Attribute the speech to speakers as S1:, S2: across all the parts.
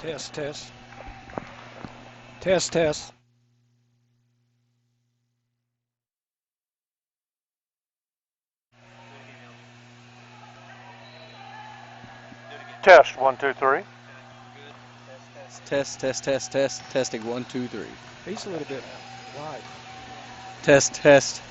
S1: Test, test. Test, test.
S2: Test, 1, 2, 3.
S3: Test, test, test, test. Testing, 1, 2, 3.
S1: He's a little bit wide.
S3: Test, test.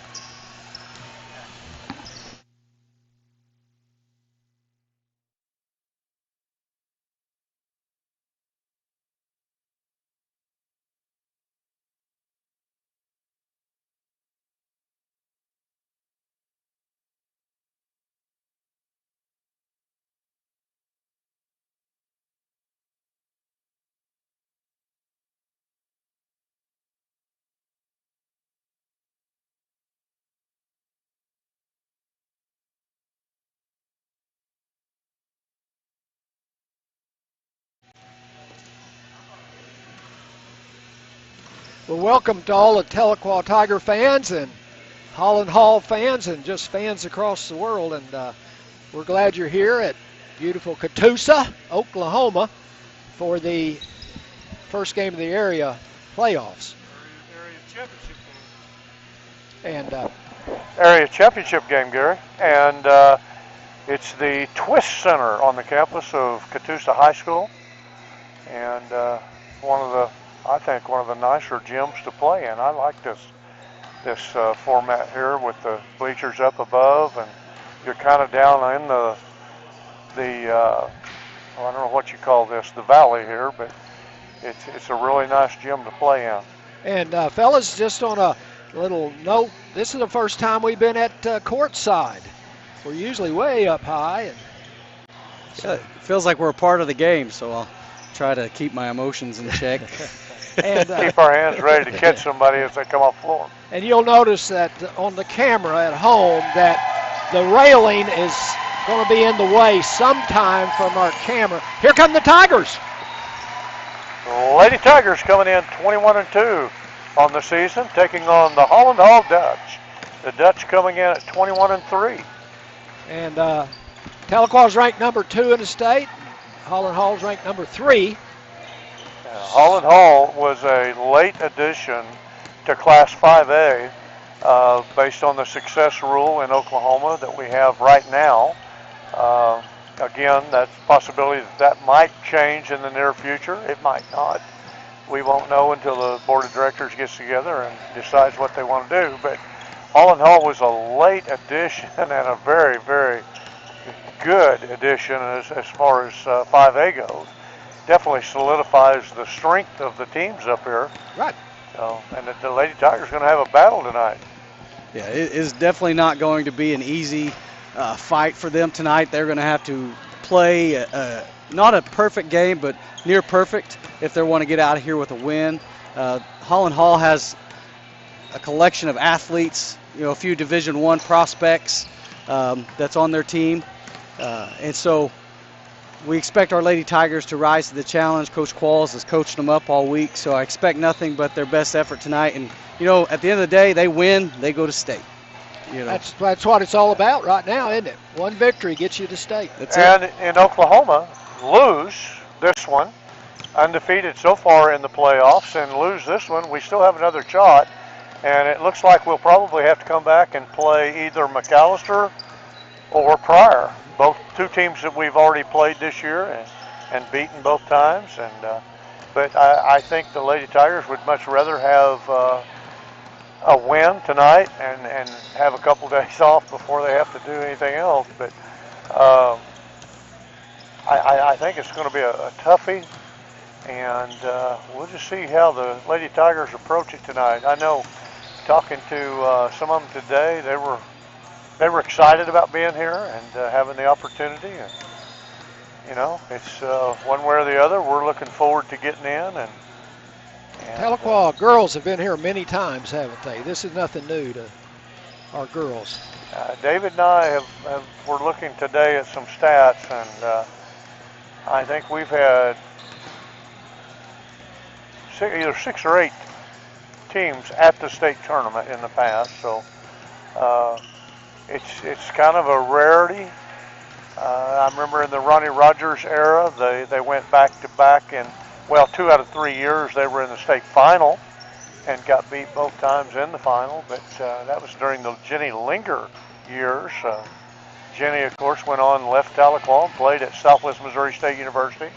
S1: Well, welcome to all the Tahlequah Tiger fans and Holland Hall fans and just fans across the world. And we're glad you're here at beautiful Catoosa, Oklahoma, for the first game of the area playoffs.
S2: Area championship
S1: And
S2: Area championship game, Gary. And it's the Twist Center on the campus of Catoosa High School. And I think one of the nicer gyms to play in. I like this format here with the bleachers up above, and you're kind of down in the I don't know what you call this, the valley here, but it's a really nice gym to play in.
S1: And fellas, just on a little note, this is the first time we've been at courtside. We're usually way up high. And
S3: Yeah, it feels like we're a part of the game, so I'll try to keep my emotions in check.
S1: And,
S2: keep our hands ready to catch somebody as they come off the floor.
S1: And you'll notice that on the camera at home that the railing is going to be in the way sometime from our camera. Here come the Tigers.
S2: Lady Tigers coming in 21-2 on the season, taking on the Holland Hall Dutch. The Dutch coming in at 21-3.
S1: And Tahlequah's ranked number 2 in the state. Holland Hall's ranked number 3.
S2: Holland Hall was a late addition to Class 5A based on the success rule in Oklahoma that we have right now. Again, that's a possibility that might change in the near future. It might not. We won't know until the board of directors gets together and decides what they want to do. But Holland Hall was a late addition and a very, very good addition as far as 5A goes. Definitely solidifies the strength of the teams up here.
S1: Right.
S2: And the Lady Tigers are going to have a battle tonight.
S3: Yeah, it is definitely not going to be an easy fight for them tonight. They're going to have to play not a perfect game, but near perfect if they want to get out of here with a win. Holland Hall has a collection of athletes, a few Division I prospects that's on their team. And so we expect our Lady Tigers to rise to the challenge. Coach Qualls has coached them up all week, so I expect nothing but their best effort tonight. And, at the end of the day, they win, they go to state.
S1: That's what it's all about right now, isn't it? One victory gets you to state.
S3: That's
S2: and
S3: it.
S2: In Oklahoma, lose this one, undefeated so far in the playoffs, and lose this one, we still have another shot. And it looks like we'll probably have to come back and play either McAllister or Pryor. Both two teams that we've already played this year and beaten both times. But I think the Lady Tigers would much rather have a win tonight and have a couple days off before they have to do anything else. But I think it's going to be a toughie, and we'll just see how the Lady Tigers approach it tonight. I know, talking to some of them today, they were excited about being here and having the opportunity. And it's one way or the other. We're looking forward to getting in. And
S1: Tahlequah girls have been here many times, haven't they? This is nothing new to our girls.
S2: David and I we're looking today at some stats, and I think we've had either 6 or 8 teams at the state tournament in the past. So it's kind of a rarity. I remember in the Ronnie Rogers era, they went back to back in well, 2 out of 3 years they were in the state final and got beat both times in the final, but that was during the Jenny Linger years. Jenny, of course, went on and left Tahlequah and played at Southwest Missouri State University,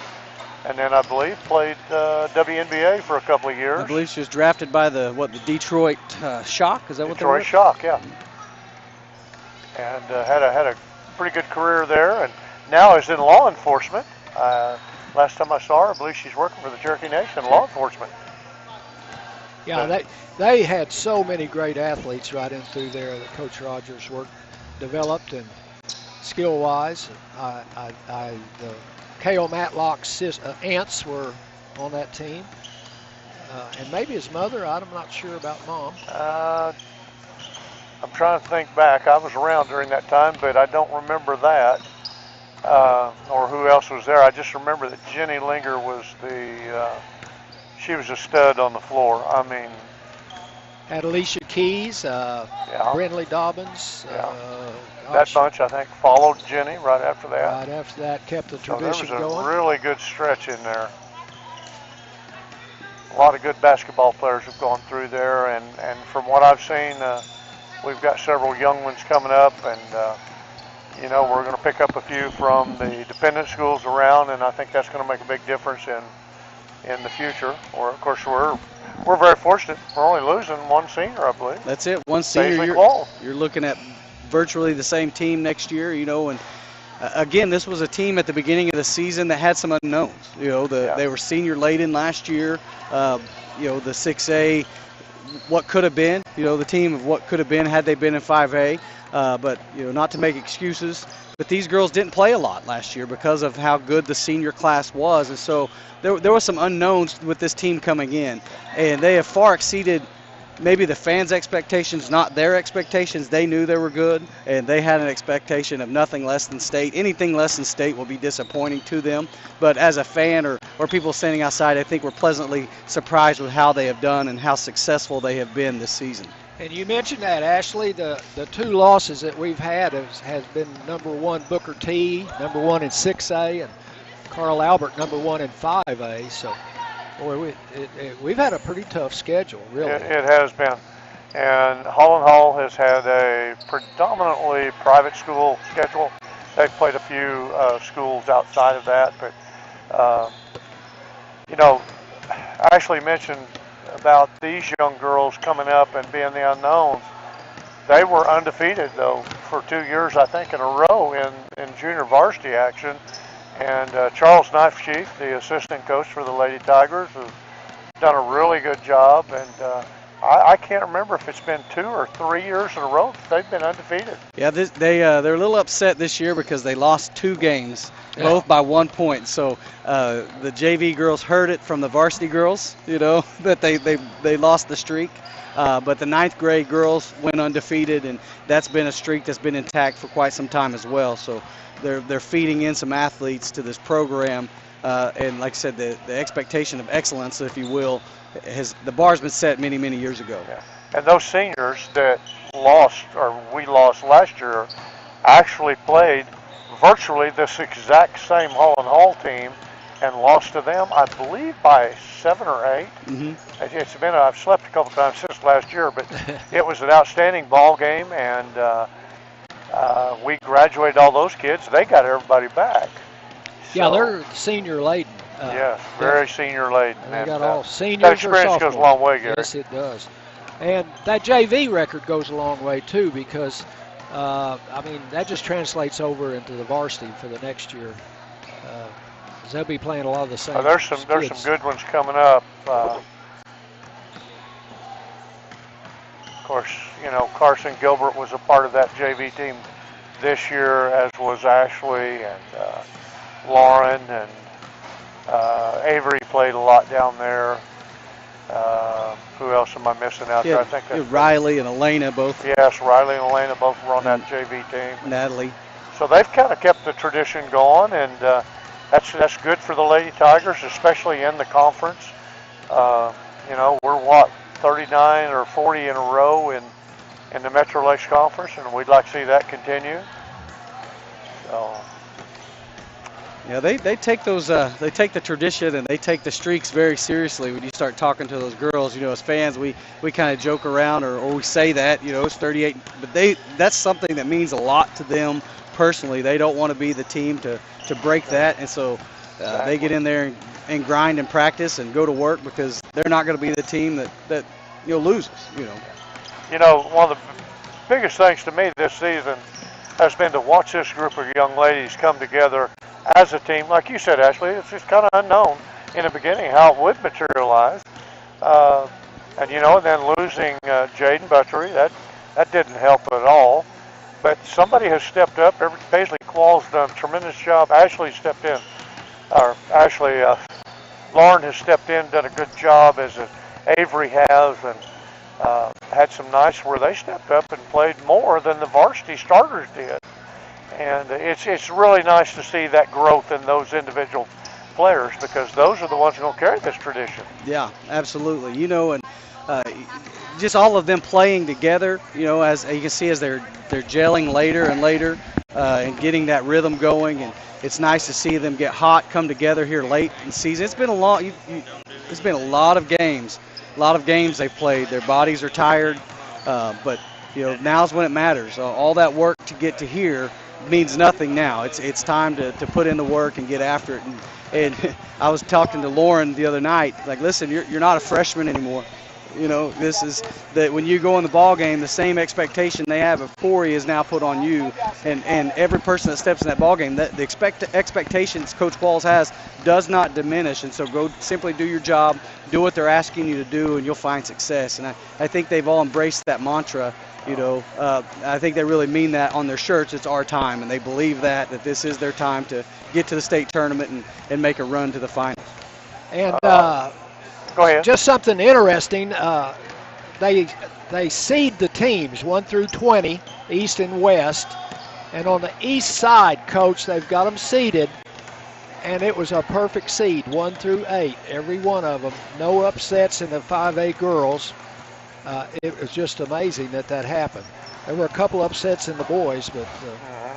S2: and then I believe played WNBA for a couple of years.
S3: I believe she was drafted by the Detroit Shock. Is that what they were?
S2: Detroit Shock, yeah. And had a pretty good career there, and now is in law enforcement. Last time I saw her, I believe she's working for the Cherokee Nation law enforcement.
S1: Yeah, they had so many great athletes right in through there that Coach Rogers developed, and skill-wise, the K.O. Matlock's aunts were on that team, and maybe his mother. I'm not sure about Mom.
S2: I'm trying to think back. I was around during that time, but I don't remember that or who else was there. I just remember that Jenny Linger was she was a stud on the floor. I mean,
S1: had Alicia Keys, Brindley Dobbins.
S2: That bunch, I think, followed Jenny right after that.
S1: Right after that, kept the tradition going.
S2: There was a really good stretch in there. A lot of good basketball players have gone through there, and from what I've seen, we've got several young ones coming up, and we're going to pick up a few from the dependent schools around, and I think that's going to make a big difference in the future. Or, of course, we're very fortunate. We're only losing one senior, I believe.
S3: That's it, one senior. You're looking at virtually the same team next year, and again, this was a team at the beginning of the season that had some unknowns. They were senior laden last year. The 6A, what could have been, the team of what could have been had they been in 5A. But not to make excuses, but these girls didn't play a lot last year because of how good the senior class was, and so there were some unknowns with this team coming in, and they have far exceeded maybe the fans' expectations, not their expectations. They knew they were good, and they had an expectation of nothing less than state. Anything less than state will be disappointing to them. But as a fan or people standing outside, I think we're pleasantly surprised with how they have done and how successful they have been this season.
S1: And you mentioned that, Ashley. The two losses that we've had has been number 1 Booker T, number 1 in 6A, and Carl Albert, number 1 in 5A. So, boy, we've had a pretty tough schedule, really.
S2: It has been. And Holland Hall has had a predominantly private school schedule. They've played a few schools outside of that. But, Ashley mentioned about these young girls coming up and being the unknowns. They were undefeated, though, for 2 years, I think, in a row in junior varsity action. And Charles Knifechief, the assistant coach for the Lady Tigers, has done a really good job. And I can't remember if it's been 2 or 3 years in a row that they've been undefeated.
S3: Yeah, they're a little upset this year because they lost 2 games, both by 1 point. So the JV girls heard it from the varsity girls, that they lost the streak. But the 9th grade girls went undefeated, and that's been a streak that's been intact for quite some time as well. So they're feeding in some athletes to this program, and like I said, the expectation of excellence, if you will, the bar's been set many, many years ago.
S2: Yeah. And those seniors that we lost last year actually played virtually this exact same Holland Hall team and lost to them, I believe, by 7 or 8. Mm-hmm. I've slept a couple times since last year, but it was an outstanding ball game, and we graduated all those kids. They got everybody back.
S1: Yeah, they're senior laden.
S2: Yes, very senior laden.
S1: They got all seniors.
S2: That experience goes a long way, Gary.
S1: Yes, it does. And that JV record goes a long way, too, because, that just translates over into the varsity for the next year. They'll be playing a lot of the same.
S2: There's some good ones coming up. Of course, Carson Gilbert was a part of that JV team this year, as was Ashley and Lauren, and Avery played a lot down there. Who else am I missing out there? I think that's
S3: Riley and Elena both.
S2: Yes, Riley and Elena both were on that JV team.
S3: Natalie.
S2: So they've kind of kept the tradition going, and that's good for the Lady Tigers, especially in the conference. We're 39 or 40 in a row in the Metro Lakes Conference, and we'd like to see that continue. So
S3: Yeah, they take those they take the tradition and they take the streaks very seriously. When you start talking to those girls, as fans, we kind of joke around or we say that, it's 38, but that's something that means a lot to them personally. They don't want to be the team to break that, and so they get in there and grind and practice and go to work because they're not going to be the team that loses.
S2: One of the biggest things to me this season has been to watch this group of young ladies come together as a team. Like you said, Ashley, it's just kind of unknown in the beginning how it would materialize. And then losing Jaden Buttery, that didn't help at all. But somebody has stepped up. Paisley Quall's done a tremendous job. Ashley stepped in. Lauren has stepped in, done a good job, as Avery has, and had some nights where they stepped up and played more than the varsity starters did. And it's really nice to see that growth in those individual players because those are the ones who are going to carry this tradition.
S3: Yeah, absolutely. And just all of them playing together, as you can see as they're gelling later and later and getting that rhythm going. And it's nice to see them get hot, come together here late in the season. It's been it's been a lot of games. A lot of games they've played. Their bodies are tired, but now's when it matters. All that work to get to here means nothing now. It's time to put in the work and get after it. And I was talking to Lauren the other night, like, listen, you're not a freshman anymore. This is that when you go in the ball game, the same expectation they have of Corey is now put on you, and every person that steps in that ball game, the expectations Coach Qualls has does not diminish, and so go simply do your job, do what they're asking you to do, and you'll find success. And I think they've all embraced that mantra. I think they really mean that on their shirts. It's our time, and they believe that this is their time to get to the state tournament and make a run to the finals.
S1: And
S2: go ahead.
S1: Just something interesting. They seed the teams 1 through 20, East and West. And on the East side, Coach, they've got them seeded. And it was a perfect seed, 1 through 8, every one of them. No upsets in the 5A girls. It was just amazing that happened. There were a couple upsets in the boys, but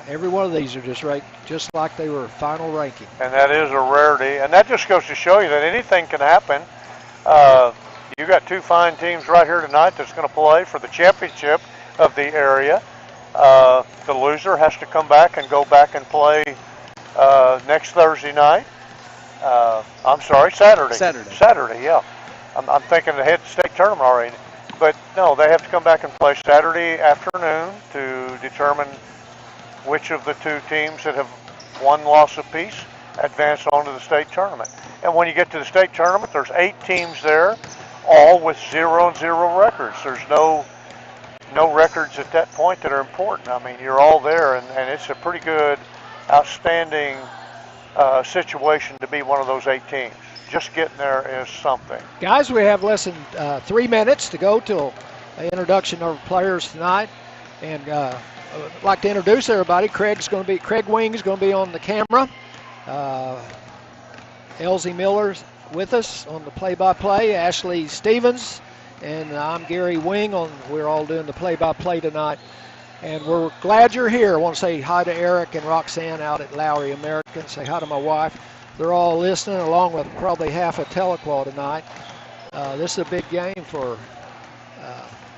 S1: every one of these are just right, just like they were final ranking.
S2: And that is a rarity. And that just goes to show you that anything can happen. You got two fine teams right here tonight that's going to play for the championship of the area. The loser has to come back and go back and play next Thursday night. Saturday. Saturday, yeah. I'm thinking ahead to state tournament already. But no, they have to come back and play Saturday afternoon to determine which of the two teams that have one loss apiece advance on to the state tournament. And when you get to the state tournament, there's 8 teams there, all with 0-0 records. There's no records at that point that are important. I mean, you're all there, and it's a pretty good, outstanding situation to be one of those 8 teams. Just getting there is something.
S1: Guys, we have less than 3 minutes to go till the introduction of players tonight. And I'd like to introduce everybody. Craig Wing is going to be on the camera. Elsie Miller's with us on the play-by-play. Ashley Stevens, and I'm Gary Wing. We're all doing the play-by-play tonight. And we're glad you're here. I want to say hi to Eric and Roxanne out at Lowry American. Say hi to my wife. They're all listening, along with probably half of Tahlequah tonight. This is a big game for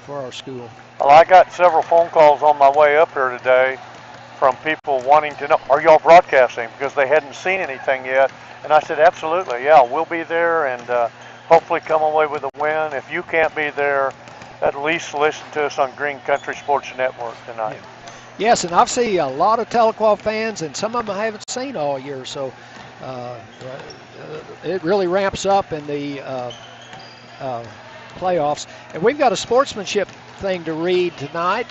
S1: our school.
S2: Well, I got several phone calls on my way up here today from people wanting to know, are y'all broadcasting? Because they hadn't seen anything yet. And I said, absolutely, yeah, we'll be there and hopefully come away with a win. If you can't be there, at least listen to us on Green Country Sports Network tonight.
S1: Yeah. Yes, and I've seen a lot of Tahlequah fans, and some of them I haven't seen all year, so it really ramps up in the playoffs. And we've got a sportsmanship thing to read tonight,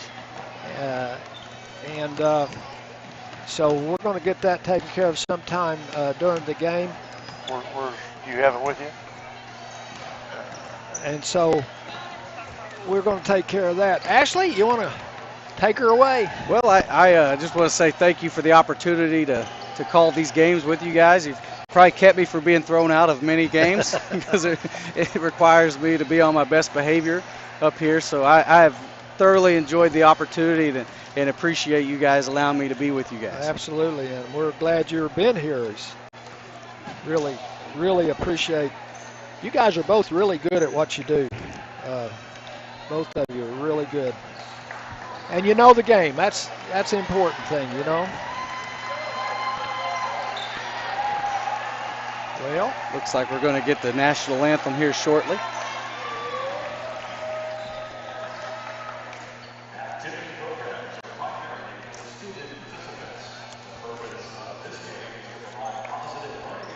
S1: so we're going to get that taken care of sometime during the game.
S2: Do you have it with you?
S1: And so we're going to take care of that. Ashley, you want to take her away?
S3: Well, I just want to say thank you for the opportunity to call these games with you guys. You've probably kept me from being thrown out of many games because it requires me to be on my best behavior up here. So I have thoroughly enjoyed the opportunity and appreciate you guys allowing me to be with you guys.
S1: Absolutely, and we're glad you've been here. It's really, really appreciate. You guys are both really good at what you do. Both of you are really good. And you know the game. That's the important thing, you know. Well,
S3: looks like we're going to get the national anthem here shortly.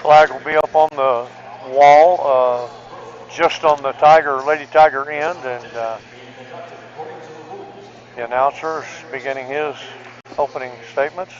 S2: Flag will be up on the wall, just on the Lady Tiger end, and the announcer is beginning his opening statements.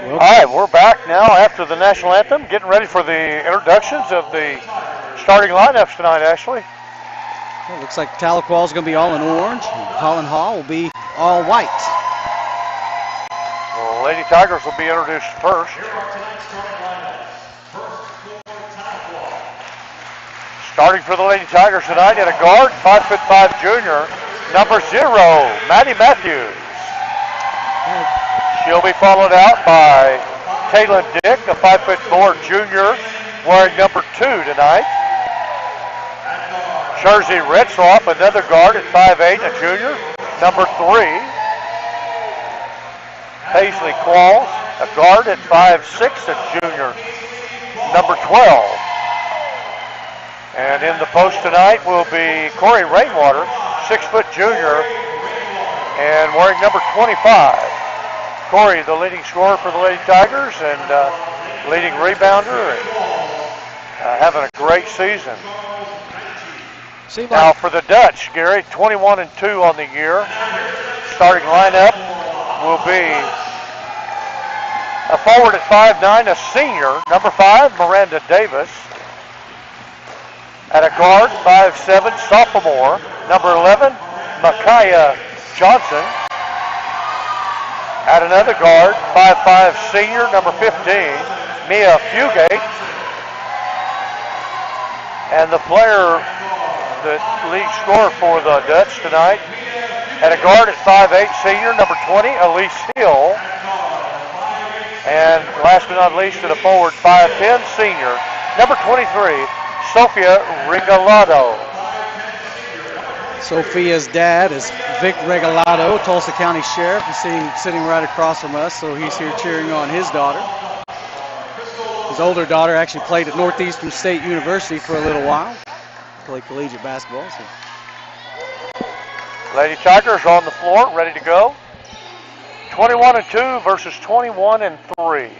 S2: All right, we're back now after the national anthem, getting ready for the introductions of the starting lineups tonight, Ashley.
S3: Well, looks like Tahlequah is going to be all in orange, and Holland Hall will be all white.
S2: The Lady Tigers will be introduced first. Starting for the Lady Tigers tonight at a guard, 5'5" junior, number 0, Maddie Matthews. She'll be followed out by Kaylin Dick, a 5'4" junior, wearing number 2 tonight. Jersey Redsloff, another guard at 5'8", a junior, number 3. Paisley Qualls, a guard at 5'6", a junior, number 12. And in the post tonight will be Corey Rainwater, 6' junior, and wearing number 25. Corey, the leading scorer for the Lady Tigers and leading rebounder, and having a great season. Now for the Dutch, Gary, 21-2 on the year. Starting lineup will be a forward at 5'9", a senior, number 5, Miranda Davis. At a guard, 5'7", sophomore, number 11, Micaiah Johnson. At another guard, 5'5", senior, number 15, Mia Fugate. And the player, the league scorer for the Dutch tonight, at a guard at 5'8", senior, number 20, Elise Hill. And last but not least, to the forward, 5'10", senior, number 23, Sophia Regalado.
S3: Sophia's dad is Vic Regalado, Tulsa County Sheriff. He's sitting right across from us, so he's here cheering on his daughter. His older daughter actually played at Northeastern State University for a little while. Played collegiate basketball. So.
S2: Lady Tigers on the floor, ready to go. 21-2 versus 21-3.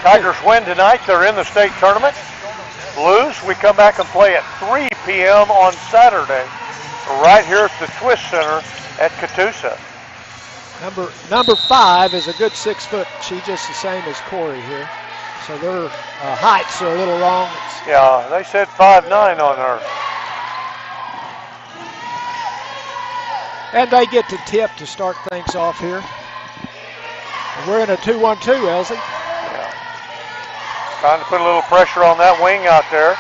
S2: Tigers win tonight. They're in the state tournament. Lose, we come back and play at 3 p.m. on Saturday, right here at the Twist Center at Catoosa.
S1: Number 5 is a good 6 foot. She's just the same as Corey here. So their heights are a little wrong.
S2: Yeah, they said 5'9" on her.
S1: And they get to tip to start things off here. We're in a 2-1-2, Elsie.
S2: Yeah. Trying to put a little pressure on that wing out there.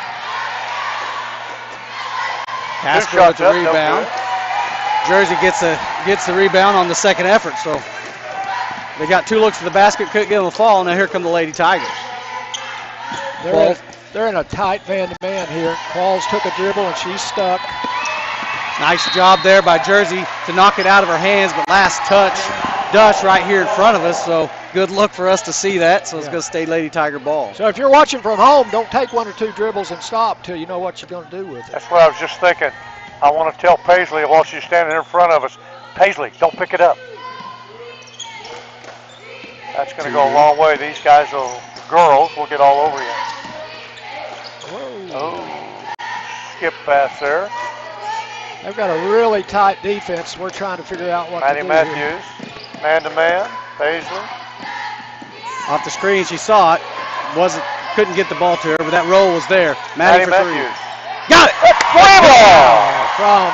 S3: Casper with the rebound. Jersey gets the rebound on the second effort, so they got 2 looks at the basket, couldn't get them to fall, and now here come the Lady Tigers.
S1: They're in a tight man-to-man here. Qualls took a dribble, and she's stuck.
S3: Nice job there by Jersey to knock it out of her hands, but last touch, Dutch right here in front of us, so good look for us to see that, so it's going to stay Lady Tiger ball.
S1: So if you're watching from home, don't take 1 or 2 dribbles and stop till you know what you're going to do with it.
S2: That's what I was just thinking. I want to tell Paisley while she's standing in front of us, Paisley, don't pick it up. That's going to go a long way. These girls will get all over you.
S1: Whoa.
S2: Oh, skip pass there.
S1: They've got a really tight defense. We're trying to figure out what to do
S2: Matthews,
S1: here.
S2: Man-to-man, Paisley.
S3: Off the screen, she saw it. Couldn't get the ball to her, but that roll was there. Maddie for
S2: Matthews.
S3: 3. Got it!
S1: From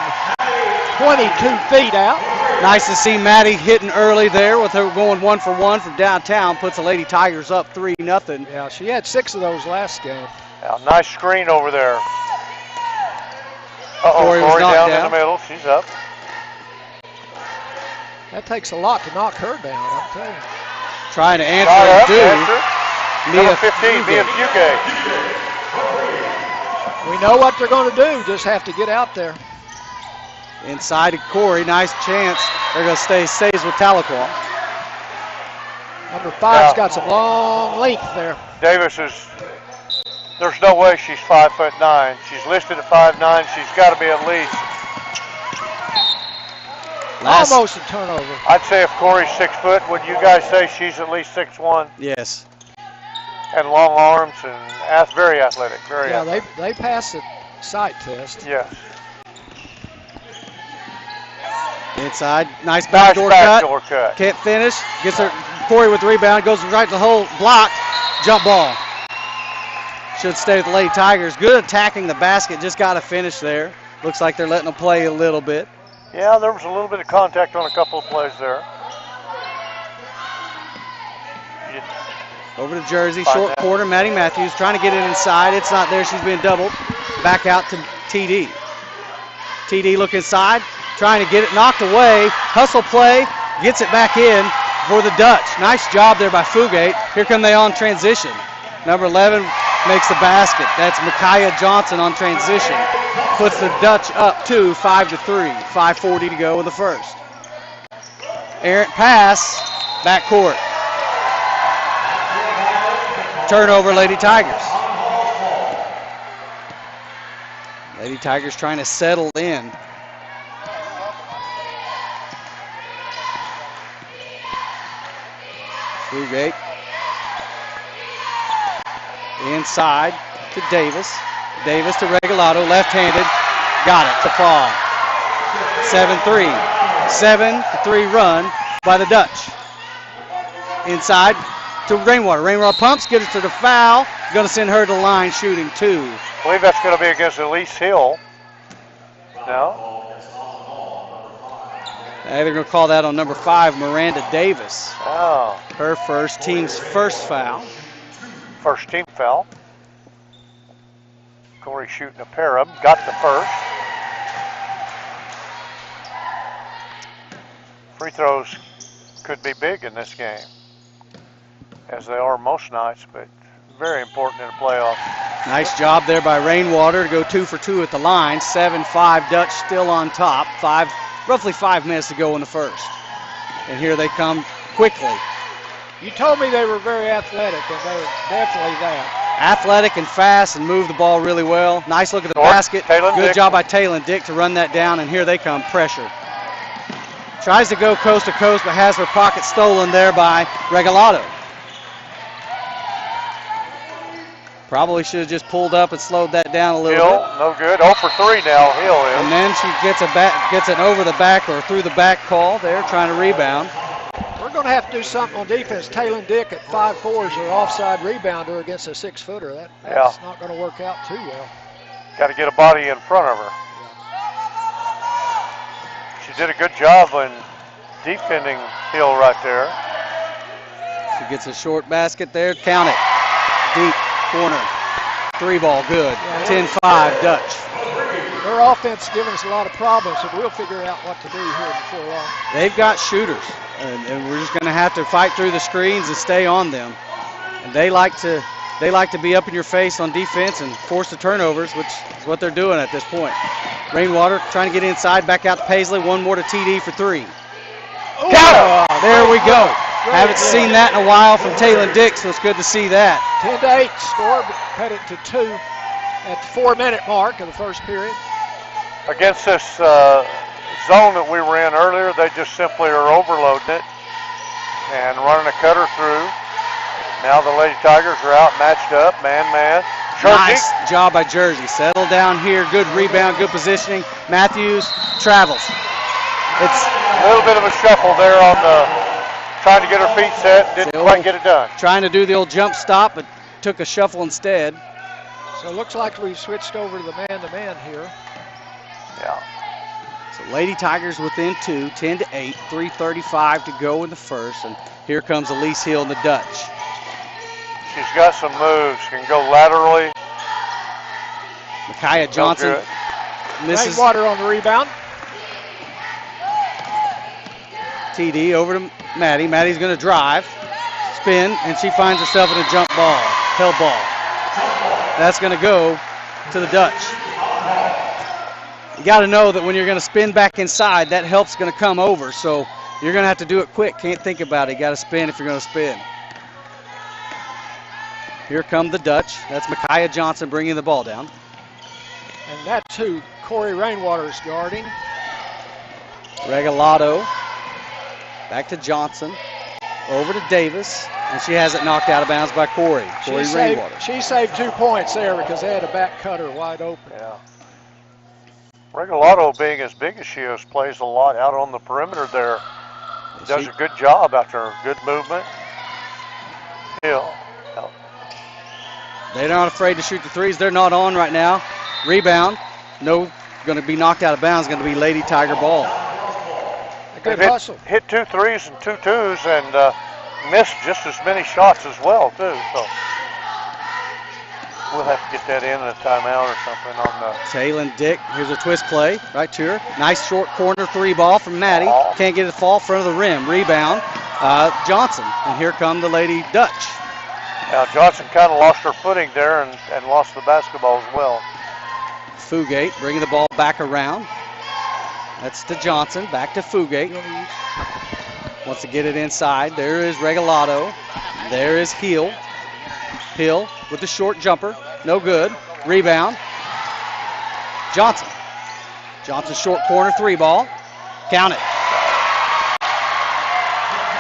S1: 22 feet out.
S3: Nice to see Maddie hitting early there with her going 1 for 1 from downtown. Puts the Lady Tigers up 3-0.
S1: Yeah, she had 6 of those last game.
S2: Yeah, nice screen over there. Corey down in the middle. She's up.
S1: That takes a lot to knock her down, I'm telling you.
S3: Trying to answer.
S2: Number 15, Mia Fugue.
S1: We know what they're going to do. Just have to get out there.
S3: Inside to Corey. Nice chance. They're going to stays with Tahlequah.
S1: Number 5's got some long length there.
S2: Davis there's no way she's 5'9". She's listed at 5'9". She's got to be at least.
S1: Almost a turnover.
S2: I'd say if Corey's 6 foot, would you guys say she's at least 6'1"?
S3: Yes.
S2: And long arms and very athletic. Very athletic.
S1: They passed the sight test.
S2: Yes.
S3: Inside, nice backdoor cut. Can't finish. Gets her. Corey with the rebound, goes right to the hole, block, jump ball. Should stay with the Lady Tigers. Good attacking the basket, just got to finish there. Looks like they're letting them play a little bit.
S2: Yeah, there was a little bit of contact on a couple of plays there.
S3: Over to Jersey, short corner, Maddie Matthews trying to get it inside. It's not there, she's being doubled. Back out to TD. TD look inside, trying to get it knocked away. Hustle play, gets it back in for the Dutch. Nice job there by Fugate. Here come they on transition. Number 11 makes the basket. That's Micaiah Johnson on transition. Puts the Dutch up to 5-3. 5:40 to go in the first. Errant pass, backcourt. Turnover, Lady Tigers. Lady Tigers trying to settle in. Fugate. Inside to Davis. Davis to Regalado, left-handed. Got it, to fall. 7-3. 7-3 run by the Dutch. Inside to Rainwater. Rainwater pumps, gets it to the foul. Going to send her to the line shooting 2.
S2: I believe that's going to be against Elise Hill. No?
S3: They're going to call that on number 5, Miranda Davis.
S2: Oh.
S3: Her team's first foul.
S2: First team foul. Corey shooting a pair of them. Got the first. Free throws could be big in this game, as they are most nights, but very important in a playoff.
S3: Nice job there by Rainwater to go 2 for 2 at the line. 7-5 Dutch still on top. Roughly 5 minutes to go in the first. And here they come quickly.
S1: You told me they were very athletic, and they were definitely that.
S3: Athletic and fast and move the ball really well. Nice look at the basket. Good job by Talon Dick to run that down, and here they come, pressure. Tries to go coast to coast, but has her pocket stolen there by Regalado. Probably should have just pulled up and slowed that down a little
S2: Hill,
S3: bit.
S2: no good. 0 for 3 now, Hill is.
S3: And then she gets an over the back or through the back call there, trying to rebound.
S1: We're going to have to do something on defense. Talon Dick at 5'4" is her offside rebounder against a 6-footer. That's not going to work out too well.
S2: Got to get a body in front of her. She did a good job in defending Hill right there.
S3: She gets a short basket there. Count it. Deep corner. 3-ball good. 10-5 Dutch.
S1: Their offense is giving us a lot of problems, so we'll figure out what to do here before long.
S3: They've got shooters, and we're just going to have to fight through the screens and stay on them. And they like to be up in your face on defense and force the turnovers, which is what they're doing at this point. Rainwater trying to get inside, back out to Paisley. One more to TD for 3. Got it! There we go. Haven't seen that in a while from Talon Dick, so it's good to see that.
S1: 10-8 score, but cut it to 2 at the 4-minute mark of the first period.
S2: Against this zone that we were in earlier, they just simply are overloading it and running a cutter through. Now the Lady Tigers are out matched up, man-man.
S3: Nice job by Jersey. Settle down here. Good rebound, good positioning. Matthews travels. It's
S2: a little bit of a shuffle there on the trying to get her feet set. Didn't quite get it done.
S3: Trying to do the old jump stop, but took a shuffle instead.
S1: So it looks like we've switched over to the man-to-man here.
S2: Yeah.
S3: So Lady Tigers within 2, 10-8, 3:35 to go in the first, and here comes Elise Hill and the Dutch.
S2: She's got some moves, can go laterally.
S3: Micaiah Johnson misses.
S1: Rainwater on the rebound.
S3: TD over to Maddie. Maddie's going to drive, spin, and she finds herself in a jump ball, hell ball. That's going to go to the Dutch. You got to know that when you're going to spin back inside, that help's going to come over. So you're going to have to do it quick. Can't think about it. You got to spin if you're going to spin. Here come the Dutch. That's Micaiah Johnson bringing the ball down.
S1: And that's who Corey Rainwater is guarding.
S3: Regalado. Back to Johnson. Over to Davis. And she has it knocked out of bounds by Corey Rainwater.
S1: She saved 2 points there because they had a back cutter wide open.
S2: Yeah. Regalado, being as big as she is, plays a lot out on the perimeter there. Does a good job after good movement. Hill.
S3: They're not afraid to shoot the threes. They're not on right now. Rebound. No, going to be knocked out of bounds. Going to be Lady Tiger ball.
S1: A good hustle.
S2: Hit 2 threes and 2 twos and missed just as many shots as well, too. So we'll have to get that in a timeout or something on the.
S3: Talon Dick. Here's a twist play right to her. Nice short corner 3-ball from Maddie. Can't get it to fall front of the rim. Rebound. Johnson. And here come the Lady Dutch.
S2: Now Johnson kind of lost her footing there and lost the basketball as well.
S3: Fugate bringing the ball back around. That's to Johnson. Back to Fugate. Wants to get it inside. There is Regalado. There is Hill. Hill with the short jumper. No good. Rebound. Johnson. Johnson short corner 3-ball. Count it.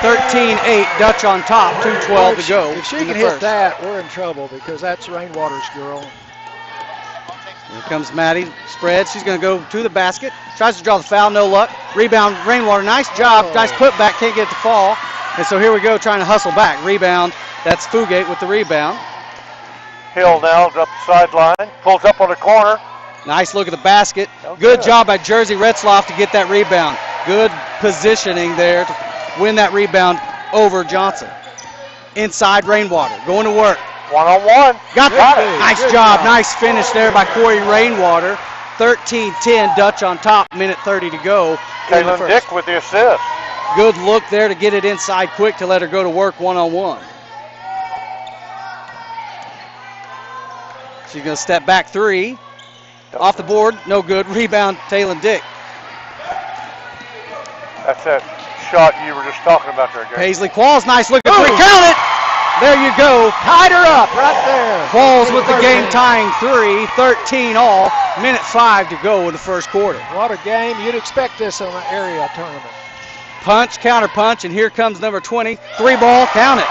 S3: 13-8, Dutch on top, 2:12 to go.
S1: If she can hit that, we're in trouble because that's Rainwater's girl.
S3: Here comes Maddie, spread. She's going to go to the basket. Tries to draw the foul, no luck. Rebound, Rainwater, nice job. Nice putback, can't get it to fall. And so here we go, trying to hustle back. Rebound, that's Fugate with the rebound.
S2: Hill now up the sideline, pulls up on the corner.
S3: Nice look at the basket. Good job by Jersey Retzloff to get that rebound. Good positioning there to win that rebound over Johnson. Inside Rainwater, going to work.
S2: One-on-one.
S3: Got
S2: it.
S3: Nice job. Nice finish there by Corey Rainwater. 13-10, Dutch on top, minute 30 to go.
S2: Kaylin Dick with the assist.
S3: Good look there to get it inside quick to let her go to work one-on-one. She's going to step back three. Off the board, no good. Rebound, Taylor Dick.
S2: That's that shot you were just talking about there, Gary.
S3: Paisley Qualls, nice look at three. Count it! There you go.
S1: Tied her up right there.
S3: Qualls with the game tying three, 13 all. Minute 5 to go in the first quarter.
S1: What a game. You'd expect this on an area tournament.
S3: Punch, counter punch, and here comes number 20. Three ball, count it.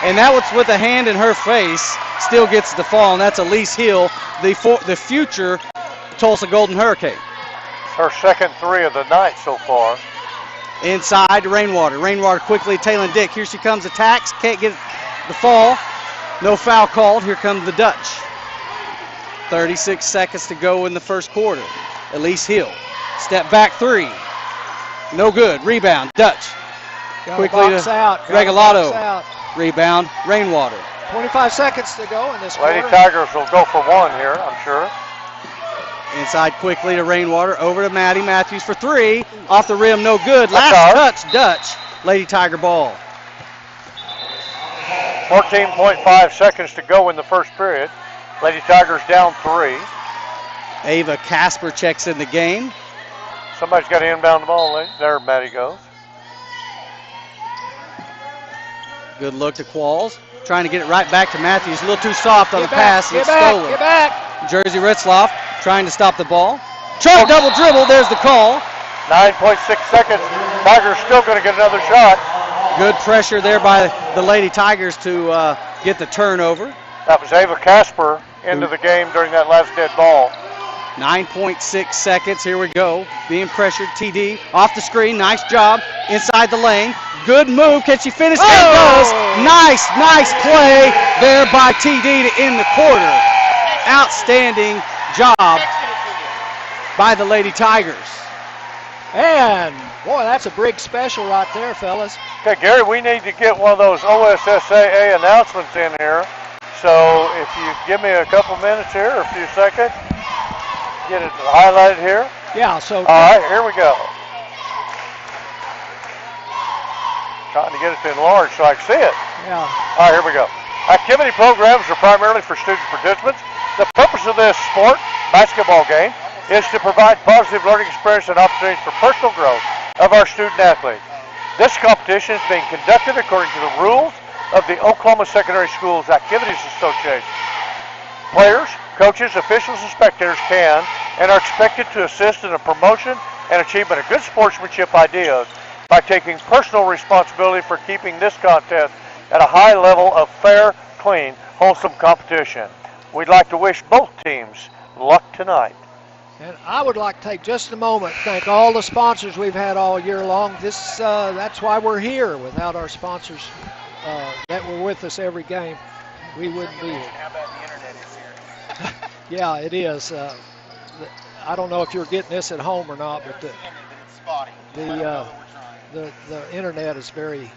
S3: And that was with a hand in her face. Still gets the fall, and that's Elise Hill, the future Tulsa Golden Hurricane.
S2: Her second three of the night so far.
S3: Inside to Rainwater. Rainwater quickly, Taylor Dick. Here she comes, attacks, can't get the fall. No foul called. Here comes the Dutch. 36 seconds to go in the first quarter. Elise Hill, step back three. No good. Rebound, Dutch. Quickly to Regalado. Rebound, Rainwater.
S1: 25 seconds to go in this quarter.
S2: Lady Tigers will go for one here, I'm sure.
S3: Inside quickly to Rainwater. Over to Maddie Matthews for three. Off the rim, no good. Last touch, Dutch. Lady Tiger ball.
S2: 14.5 seconds to go in the first period. Lady Tigers down three.
S3: Ava Casper checks in the game.
S2: Somebody's got to inbound the ball, lady. There Maddie goes.
S3: Good look to Qualls. Trying to get it right back to Matthews. A little too soft on the pass.
S1: Get
S3: it's
S1: back,
S3: stolen.
S1: get back.
S3: Jersey Ritzloff trying to stop the ball. Truck double dribble. There's the call.
S2: 9.6 seconds. Tigers still going to get another shot.
S3: Good pressure there by the Lady Tigers to get the turnover.
S2: That was Ava Casper into the game during that last dead ball.
S3: 9.6 seconds. Here we go. Being pressured. TD off the screen. Nice job. Inside the lane. Good move. Can she finish? It goes. Nice play there by TD to end the quarter. Outstanding job by the Lady Tigers.
S1: And, boy, that's a big special right there, fellas.
S2: Okay, Gary, we need to get one of those OSSAA announcements in here. So if you give me a couple minutes here, or a few seconds, get it highlighted here.
S1: Yeah, so.
S2: All right, here we go. Trying to get it to enlarge so I can see it.
S1: Yeah.
S2: All right, here we go. Activity programs are primarily for student participants. The purpose of this sport, basketball game, is to provide positive learning experience and opportunities for personal growth of our student athletes. This competition is being conducted according to the rules of the Oklahoma Secondary Schools Activities Association. Players, coaches, officials, and spectators can and are expected to assist in the promotion and achievement of good sportsmanship ideas by taking personal responsibility for keeping this contest at a high level of fair, clean, wholesome competition. We'd like to wish both teams luck tonight.
S1: And I would like to take just a moment to thank all the sponsors we've had all year long. That's why we're here. Without our sponsors that were with us every game, we wouldn't be here.
S4: How about the internet is here?
S1: Yeah, it is. I don't know if you're getting this at home or not, but the internet is very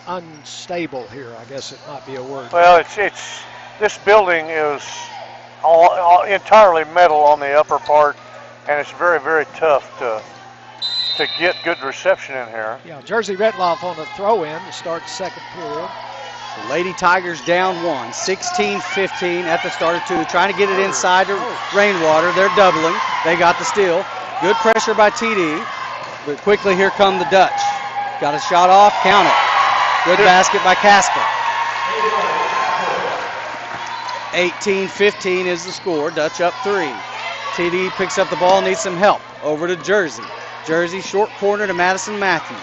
S1: unstable here. I guess it might be a word.
S2: Well, it's this building is all entirely metal on the upper part, and it's very, very tough to get good reception in here.
S1: Yeah, Jersey Retloff on the throw-in to start the second period.
S3: The Lady Tigers down one, 16-15 at the start of two, trying to get it inside to Rainwater. They're doubling. They got the steal. Good pressure by TD, but quickly here come the Dutch. Got a shot off, count it. Good basket by Casper. 18-15 is the score. Dutch up three. TD picks up the ball, needs some help. Over to Jersey. Jersey short corner to Madison Matthews.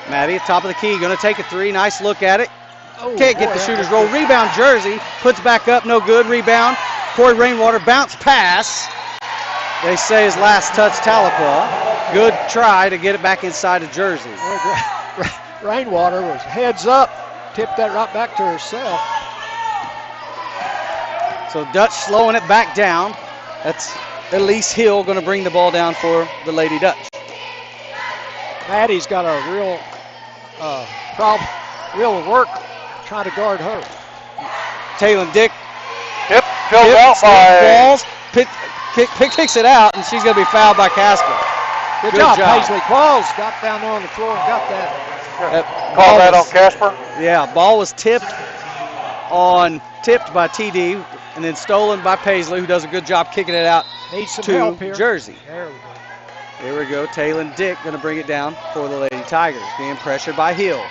S3: Maddie at top of the key, going to take a three. Nice look at it. Can't get the shooter's roll. Rebound Jersey. Puts back up, no good. Rebound. Corey Rainwater, bounce pass. They say his last touch, Tahlequah. Good try to get it back inside of Jersey.
S1: Rainwater was heads up. Tipped that right back to herself.
S3: So Dutch slowing it back down. That's Elise Hill going to bring the ball down for the Lady Dutch.
S1: Maddie's got a real problem real work trying to guard her.
S3: Taylor Dick
S2: Yep, filled out by
S3: Qualls, kicks it out, and she's going to be fouled by Casper.
S1: Good job, Paisley. Qualls got down there on the floor and got that.
S2: Call that on Casper.
S3: Yeah, ball was tipped by TD and then stolen by Paisley, who does a good job kicking it out
S1: Needs some
S3: to
S1: help here.
S3: Jersey.
S1: There we go.
S3: Here we go. Taylor Dick going to bring it down for the Lady Tigers, being pressured by Hill.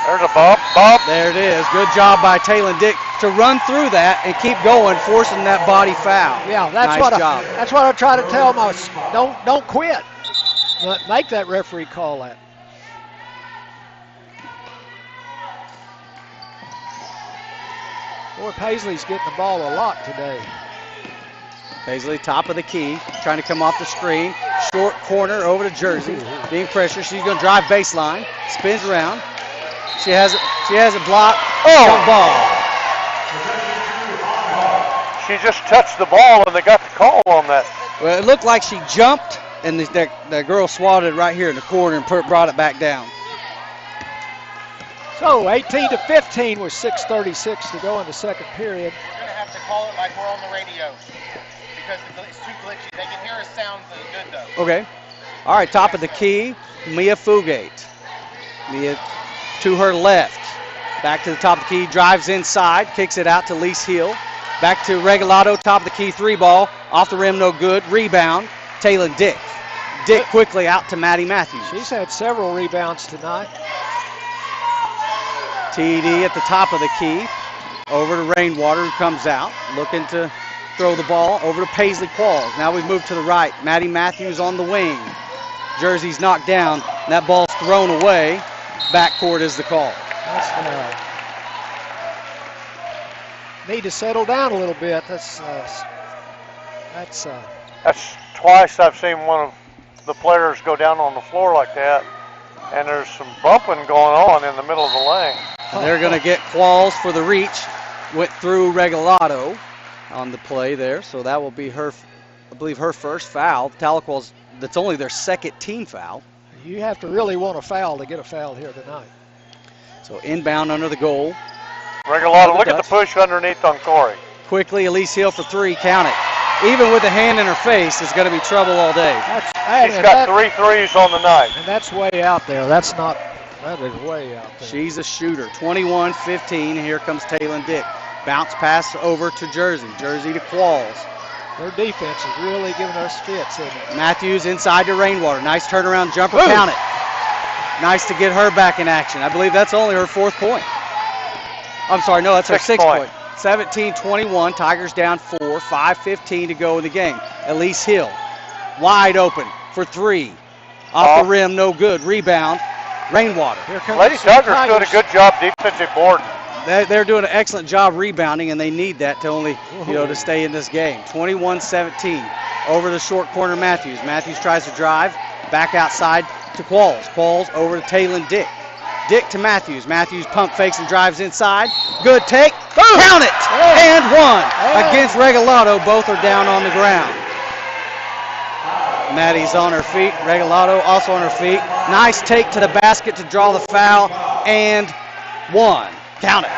S2: There's a bump.
S3: There it is. Good job by Taylor Dick to run through that and keep going, forcing that body foul.
S1: Yeah, that's
S3: nice job.
S1: That's what I try to tell my. Don't quit. Make that referee call that. Boy, Paisley's getting the ball a lot today.
S3: Paisley, top of the key, trying to come off the screen. Short corner over to Jersey. Being pressured. She's going to drive baseline. Spins around. She has it blocked. Jump ball.
S2: She just touched the ball and they got the call on that.
S3: Well, it looked like she jumped and the girl swatted it right here in the corner and brought it back down.
S1: So 18-15 with 6:36 to go in the second period.
S4: We're going to have to call it like we're on the radio because it's too glitchy. They can hear us sound good, though.
S3: Okay. All right, top of the key, Mia Fugate. Mia to her left. Back to the top of the key, drives inside, kicks it out to Lise Hill. Back to Regalado, top of the key, three ball. Off the rim, no good. Rebound, Taylor Dick. Dick quickly out to Maddie Matthews.
S1: She's had several rebounds tonight.
S3: TD at the top of the key. Over to Rainwater, who comes out, looking to throw the ball over to Paisley Qualls. Now we move to the right. Maddie Matthews on the wing. Jersey's knocked down. And that ball's thrown away. Backcourt is the call.
S1: Need to settle down a little bit. That's
S2: twice I've seen one of the players go down on the floor like that, and there's some bumping going on in the middle of the lane.
S3: They're going to get Qualls for the reach. Went through Regalado on the play there, so that will be her, I believe, her first foul. Tahlequah's, that's only their second team foul.
S1: You have to really want a foul to get a foul here tonight.
S3: So inbound under the goal.
S2: Regalado, look at the push underneath on Corey.
S3: Quickly, Elise Hill for three, count it. Even with the hand in her face, it's going to be trouble all day.
S2: She's got 3 threes on the night.
S1: And that's way out there. That is way out there.
S3: She's a shooter. 21-15. Here comes Taylor Dick. Bounce pass over to Jersey. Jersey to Qualls.
S1: Their defense is really giving us fits, isn't it?
S3: Matthews inside to Rainwater. Nice turnaround jumper. Ooh. Count it. Nice to get her back in action. I believe that's only her fourth point. I'm sorry, no, that's her sixth point. 17-21. Tigers down 4. 5:15 to go in the game. Elise Hill wide open for three. Off the rim, no good. Rebound. Rainwater.
S2: Lady Tigers doing a good job defensive boarding.
S3: They're doing an excellent job rebounding, and they need that to only, to stay in this game. 21-17. Over the short corner, Matthews. Matthews tries to drive. Back outside to Qualls. Qualls over to Taylor Dick. Dick to Matthews. Matthews pump fakes and drives inside. Good take. Boom. Count it. And one. Against Regalado. Both are down on the ground. Maddie's on her feet. Regalado also on her feet. Nice take to the basket to draw the foul. And one. Count it.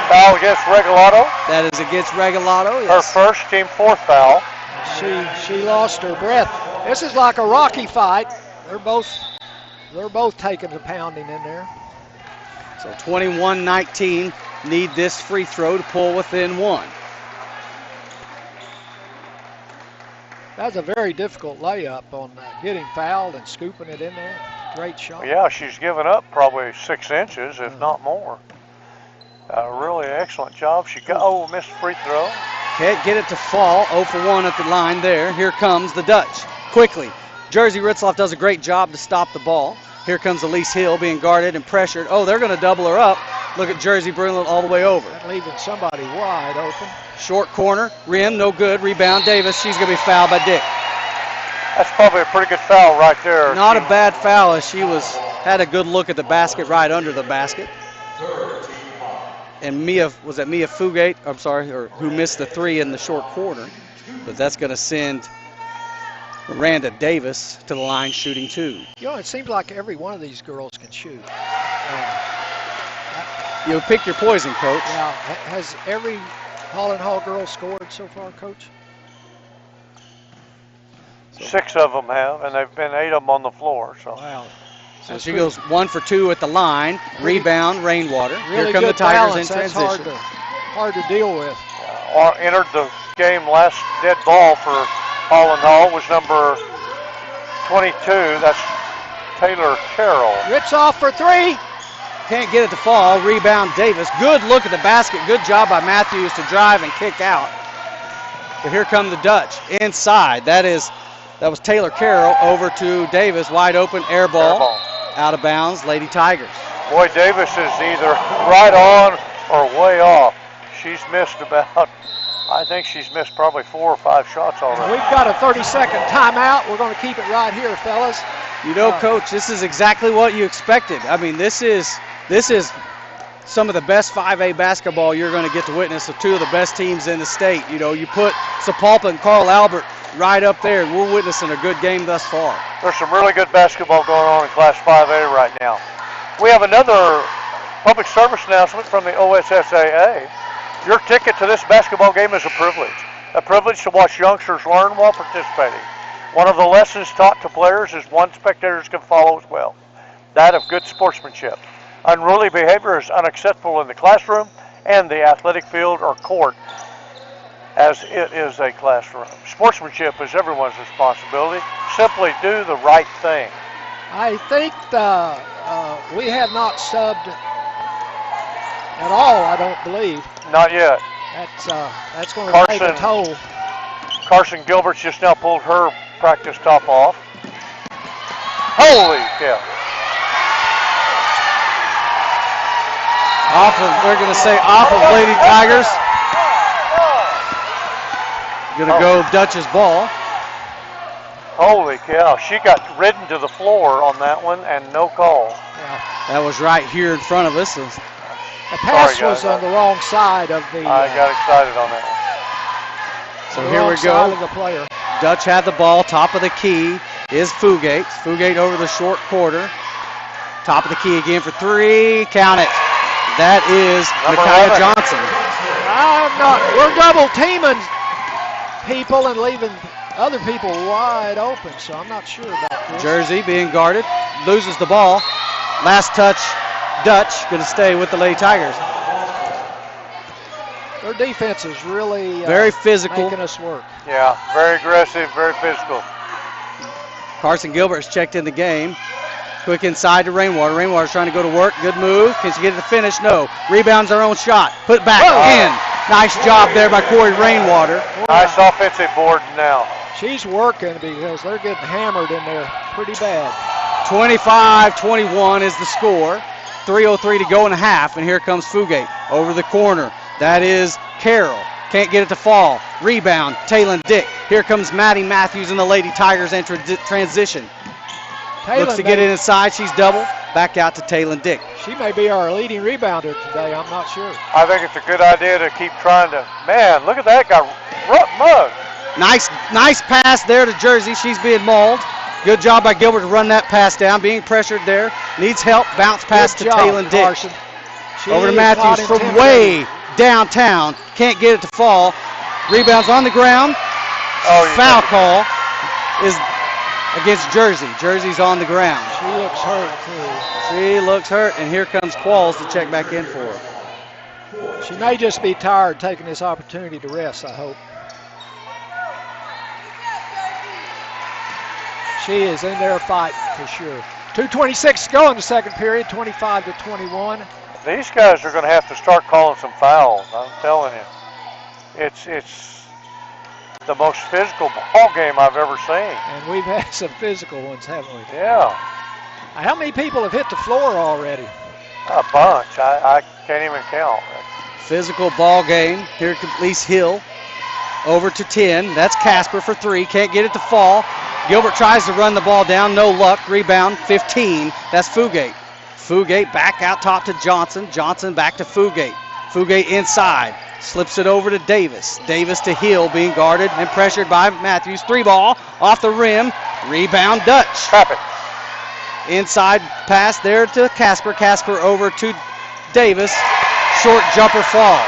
S2: Foul against Regalado.
S3: That is against Regalado. Yes.
S2: Her first, team fourth foul.
S1: She lost her breath. This is like a Rocky fight. They're both taking the pounding in there.
S3: So 21-19. Need this free throw to pull within one.
S1: That's a very difficult layup on getting fouled and scooping it in there. Great shot.
S2: Yeah, she's given up probably 6 inches, if not more. Really excellent job. She got, missed free throw.
S3: Can't get it to fall. 0 for 1 at the line there. Here comes the Dutch. Quickly. Jersey Ritzloff does a great job to stop the ball. Here comes Elise Hill being guarded and pressured. Oh, they're going to double her up. Look at Jersey bringing it all the way over.
S1: That leaving somebody wide open.
S3: Short corner. Rim, no good. Rebound, Davis. She's going to be fouled by Dick.
S2: That's probably a pretty good foul right there.
S3: Not a bad foul as she had a good look at the basket right under the basket. And Mia Fugate, who missed the three in the short corner. But that's going to send Miranda Davis to the line shooting two.
S1: It seems like every one of these girls can shoot.
S3: you pick your poison, Coach.
S1: Now, has every Holland Hall girl scored so far, Coach?
S2: 6 of them have, and they've been 8 of them on the floor. So.
S1: Wow.
S3: So she goes 1 for 2 at the line. Rebound, Rainwater.
S1: Really
S3: Here come the
S1: good
S3: Tigers
S1: balance.
S3: in
S1: That's
S3: transition.
S1: hard to deal with.
S2: Entered the game last dead ball for Holland Hall was number 22. That's Taylor Carroll.
S1: Rips off for 3.
S3: Can't get it to fall. Rebound Davis. Good look at the basket. Good job by Matthews to drive and kick out. But here come the Dutch inside. That was Taylor Carroll over to Davis. Wide open air ball. Out of bounds. Lady Tigers.
S2: Boy, Davis is either right on or way off. She's missed I think she's missed probably 4 or 5 shots already.
S1: We've got a 30-second timeout. We're going to keep it right here, fellas.
S3: You know, Coach, this is exactly what you expected. I mean, this is some of the best 5A basketball you're going to get to witness of 2 of the best teams in the state. You know, you put Sapulpa and Carl Albert right up there, and we're witnessing a good game thus far.
S2: There's some really good basketball going on in Class 5A right now. We have another public service announcement from the OSSAA. Your ticket to this basketball game is a privilege to watch youngsters learn while participating. One of the lessons taught to players is one spectators can follow as well, that of good sportsmanship. Unruly behavior is unacceptable in the classroom and the athletic field or court, as it is a classroom. Sportsmanship is everyone's responsibility. Simply do the right thing.
S1: I think we have not subbed at all, I don't believe.
S2: Not yet.
S1: That's going to take a toll.
S2: Carson Gilbert's just now pulled her practice top off. Holy cow.
S3: They're going to say off of Lady Tigers. Going to go Dutch's ball.
S2: Holy cow. She got ridden to the floor on that one and no call.
S1: Yeah.
S3: That was right here in front of us.
S1: The pass was on the wrong side of the...
S2: I got excited on that one.
S3: So here we go.
S1: Of the player.
S3: Dutch had the ball. Top of the key is Fugate. Fugate over the short quarter. Top of the key again for 3. Count it. That is Micaiah Johnson.
S1: We're double teaming people and leaving other people wide open, so I'm not sure about this.
S3: Jersey being guarded. Loses the ball. Last touch. Dutch going to stay with the Lady Tigers.
S1: Their defense is really
S3: very physical,
S1: making us work.
S2: Yeah, very aggressive, very physical.
S3: Carson Gilbert's checked in the game. Quick inside to Rainwater. Rainwater's trying to go to work. Good move. Can she get it to finish? No. Rebounds her own shot. Put it back in. Nice job there by Corey Rainwater.
S2: Nice offensive board now.
S1: She's working because they're getting hammered in there pretty bad.
S3: 25-21 is the score. 3:03 to go in a half, and here comes Fugate over the corner. That is Carroll. Can't get it to fall. Rebound, Taylon Dick. Here comes Maddie Matthews and the Lady Tigers in transition. Looks to get it inside. She's double. Back out to Taylon Dick.
S1: She may be our leading rebounder today. I'm not sure.
S2: I think it's a good idea to keep trying to. Man, look at that guy. Mugged.
S3: Nice pass there to Jersey. She's being mauled. Good job by Gilbert to run that pass down. Being pressured there. Needs help. Bounce pass to Taylon Dick.
S1: Carson.
S3: Over to Matthews from way downtown. Can't get it to fall. Rebounds on the ground. Foul call is against Jersey. Jersey's on the ground.
S1: She looks hurt, too.
S3: She looks hurt, and here comes Qualls to check back in for her.
S1: She may just be tired taking this opportunity to rest, I hope. She is in there fighting for sure. 2:26 to go in the second period, 25-21.
S2: These guys are going to have to start calling some fouls, I'm telling you. It's the most physical ball game I've ever seen.
S1: And we've had some physical ones, haven't we?
S2: Yeah.
S1: How many people have hit the floor already?
S2: A bunch. I can't even count.
S3: Physical ball game. Here comes Lise Hill. Over to 10. That's Casper for 3. Can't get it to fall. Gilbert tries to run the ball down. No luck. Rebound 15. That's Fugate. Fugate back out top to Johnson. Johnson back to Fugate. Fugate inside. Slips it over to Davis. Davis to Hill, being guarded and pressured by Matthews. 3-ball off the rim. Rebound Dutch.
S2: Trap it.
S3: Inside pass there to Casper. Casper over to Davis. Short jumper falls.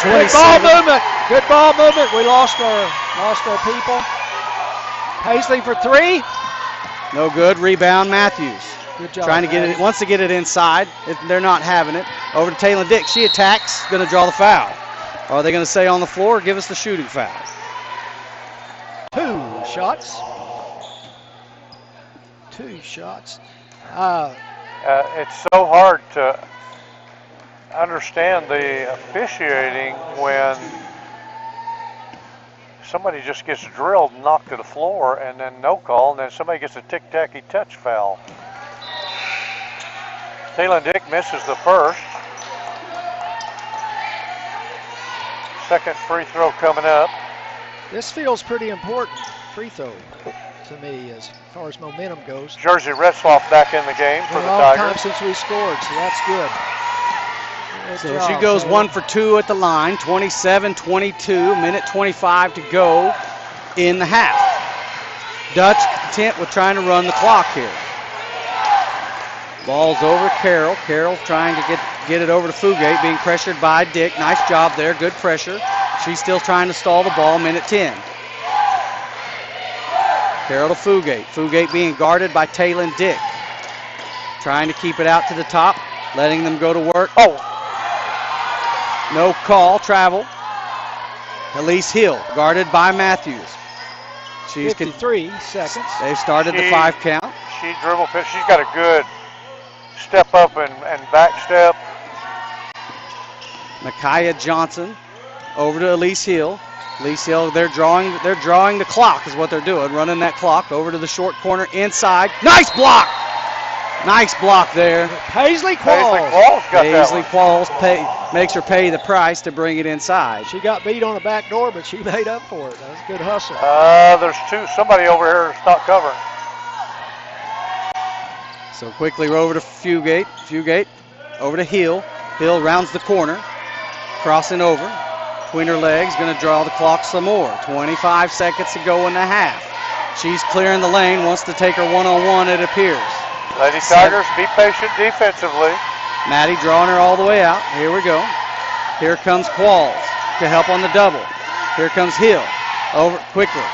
S1: Good ball movement. Good ball movement. We lost our people. Paisley for three.
S3: No good. Rebound, Matthews.
S1: Good job.
S3: Trying to get it, wants to get it inside. They're not having it. Over to Taylor Dick. She attacks. Going to draw the foul. Are they going to stay on the floor or give us the shooting foul?
S1: 2 shots. 2 shots.
S2: It's so hard to understand the officiating when somebody just gets drilled and knocked to the floor and then no call, and then somebody gets a tic-tacky touch foul. Taylor Dick misses the first. Second free throw coming up.
S1: This feels pretty important, free throw, to me, as far as momentum goes.
S2: Jersey Retzloff back in the game for the
S1: Tigers.
S2: Tigers.
S1: Time since we scored, so that's good.
S3: So she goes 1 for 2 at the line, 27-22, minute 25 to go in the half. Dutch content with trying to run the clock here. Ball's over Carroll. Carroll trying to get it over to Fugate, being pressured by Dick. Nice job there, good pressure. She's still trying to stall the ball, minute 10. Carroll to Fugate. Fugate being guarded by Taylor and Dick. Trying to keep it out to the top, letting them go to work. Oh! No call, travel. Elise Hill, guarded by Matthews. She's
S1: 53 seconds.
S3: They've started the 5 count.
S2: She dribble pitch. She's got a good step up and back step.
S3: Micaiah Johnson over to Elise Hill. Elise Hill, they're drawing the clock is what they're doing, running that clock over to the short corner inside. Nice block! Nice block there.
S1: Paisley Qualls.
S2: Paisley
S3: Qualls makes her pay the price to bring it inside.
S1: She got beat on the back door, but she made up for it. That was a good hustle.
S2: There's somebody over here that's not covering.
S3: So quickly over to Fugate. Fugate over to Hill. Hill rounds the corner. Crossing over. Between her legs. Going to draw the clock some more. 25 seconds to go in the half. She's clearing the lane. Wants to take her one-on-one, it appears.
S2: Lady Tigers, be patient defensively.
S3: Maddie drawing her all the way out. Here we go. Here comes Qualls to help on the double. Here comes Hill. Over quickly.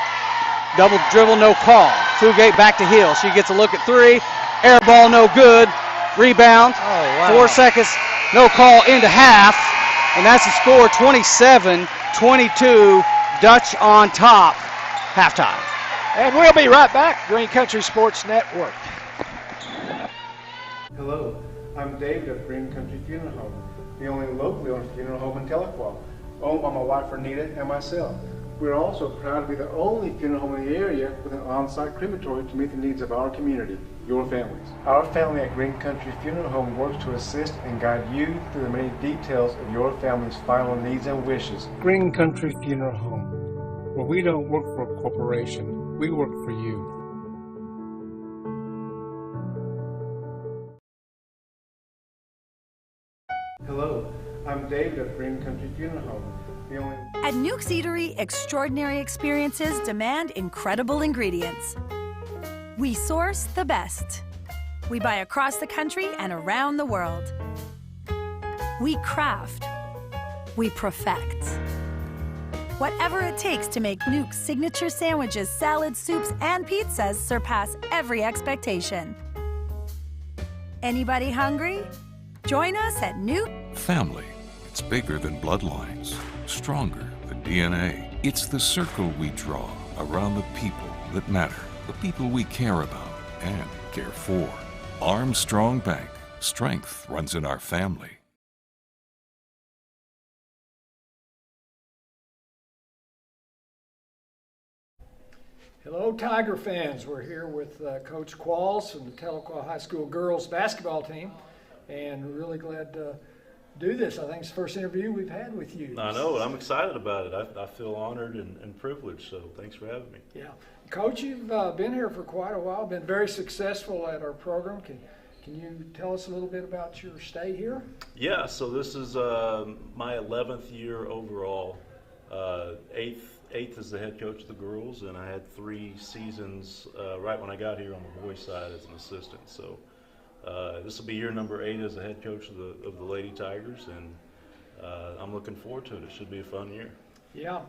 S3: Double dribble, no call. Fugate back to Hill. She gets a look at 3. Air ball, no good. Rebound.
S1: Oh, wow.
S3: 4 seconds. No call into half. And that's the score, 27-22. Dutch on top. Halftime.
S1: And we'll be right back. Green Country Sports Network.
S5: Hello, I'm David of Green Country Funeral Home, the only locally owned funeral home in Tahlequah, owned by my wife Renita and myself. We're also proud to be the only funeral home in the area with an on-site crematory to meet the needs of our community, your families. Our family at Green Country Funeral Home works to assist and guide you through the many details of your family's final needs and wishes. Green Country Funeral Home, where we don't work for a corporation, we work for you. Hello, I'm David of Green Country Funeral Home.
S6: At Nuke's Eatery, extraordinary experiences demand incredible ingredients. We source the best. We buy across the country and around the world. We craft. We perfect. Whatever it takes to make Nuke's signature sandwiches, salads, soups, and pizzas surpass every expectation. Anybody hungry? Join us at Nuke.
S7: Family. It's bigger than bloodlines, stronger than DNA. It's the circle we draw around the people that matter, the people we care about and care for. Armstrong Bank. Strength runs in our family.
S1: Hello, Tiger fans. We're here with Coach Qualls from the Tahlequah High School girls basketball team, and we're really glad to do this. I think it's the first interview we've had with you.
S8: I know. I'm excited about it. I feel honored and privileged, so thanks for having me.
S1: Yeah. Coach, you've been here for quite a while, been very successful at our program. Can you tell us a little bit about your stay here?
S8: Yeah, so this is my 11th year overall, eighth as the head coach of the girls, and I had 3 seasons right when I got here on the boys' side as an assistant. So This will be year number 8 as the head coach of the Lady Tigers, and I'm looking forward to it. It should be a fun year.
S9: Yeah,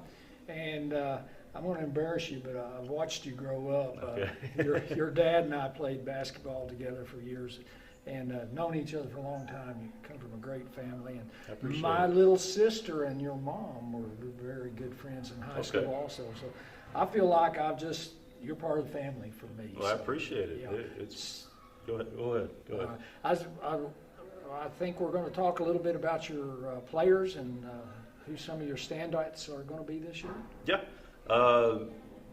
S9: and I'm going to embarrass you, but I've watched you grow up.
S8: Okay.
S9: Your dad and I played basketball together for years, and known each other for a long time. You come from a great family,
S8: I
S9: and
S8: appreciate
S9: my
S8: it.
S9: little sister and your mom were very good friends in high school also. So I feel like you're part of the family for me.
S8: Well, I appreciate it.
S9: Yeah.
S8: It's go ahead.
S9: I think we're going to talk a little bit about your players and who some of your standouts are going to be this year.
S8: Yeah.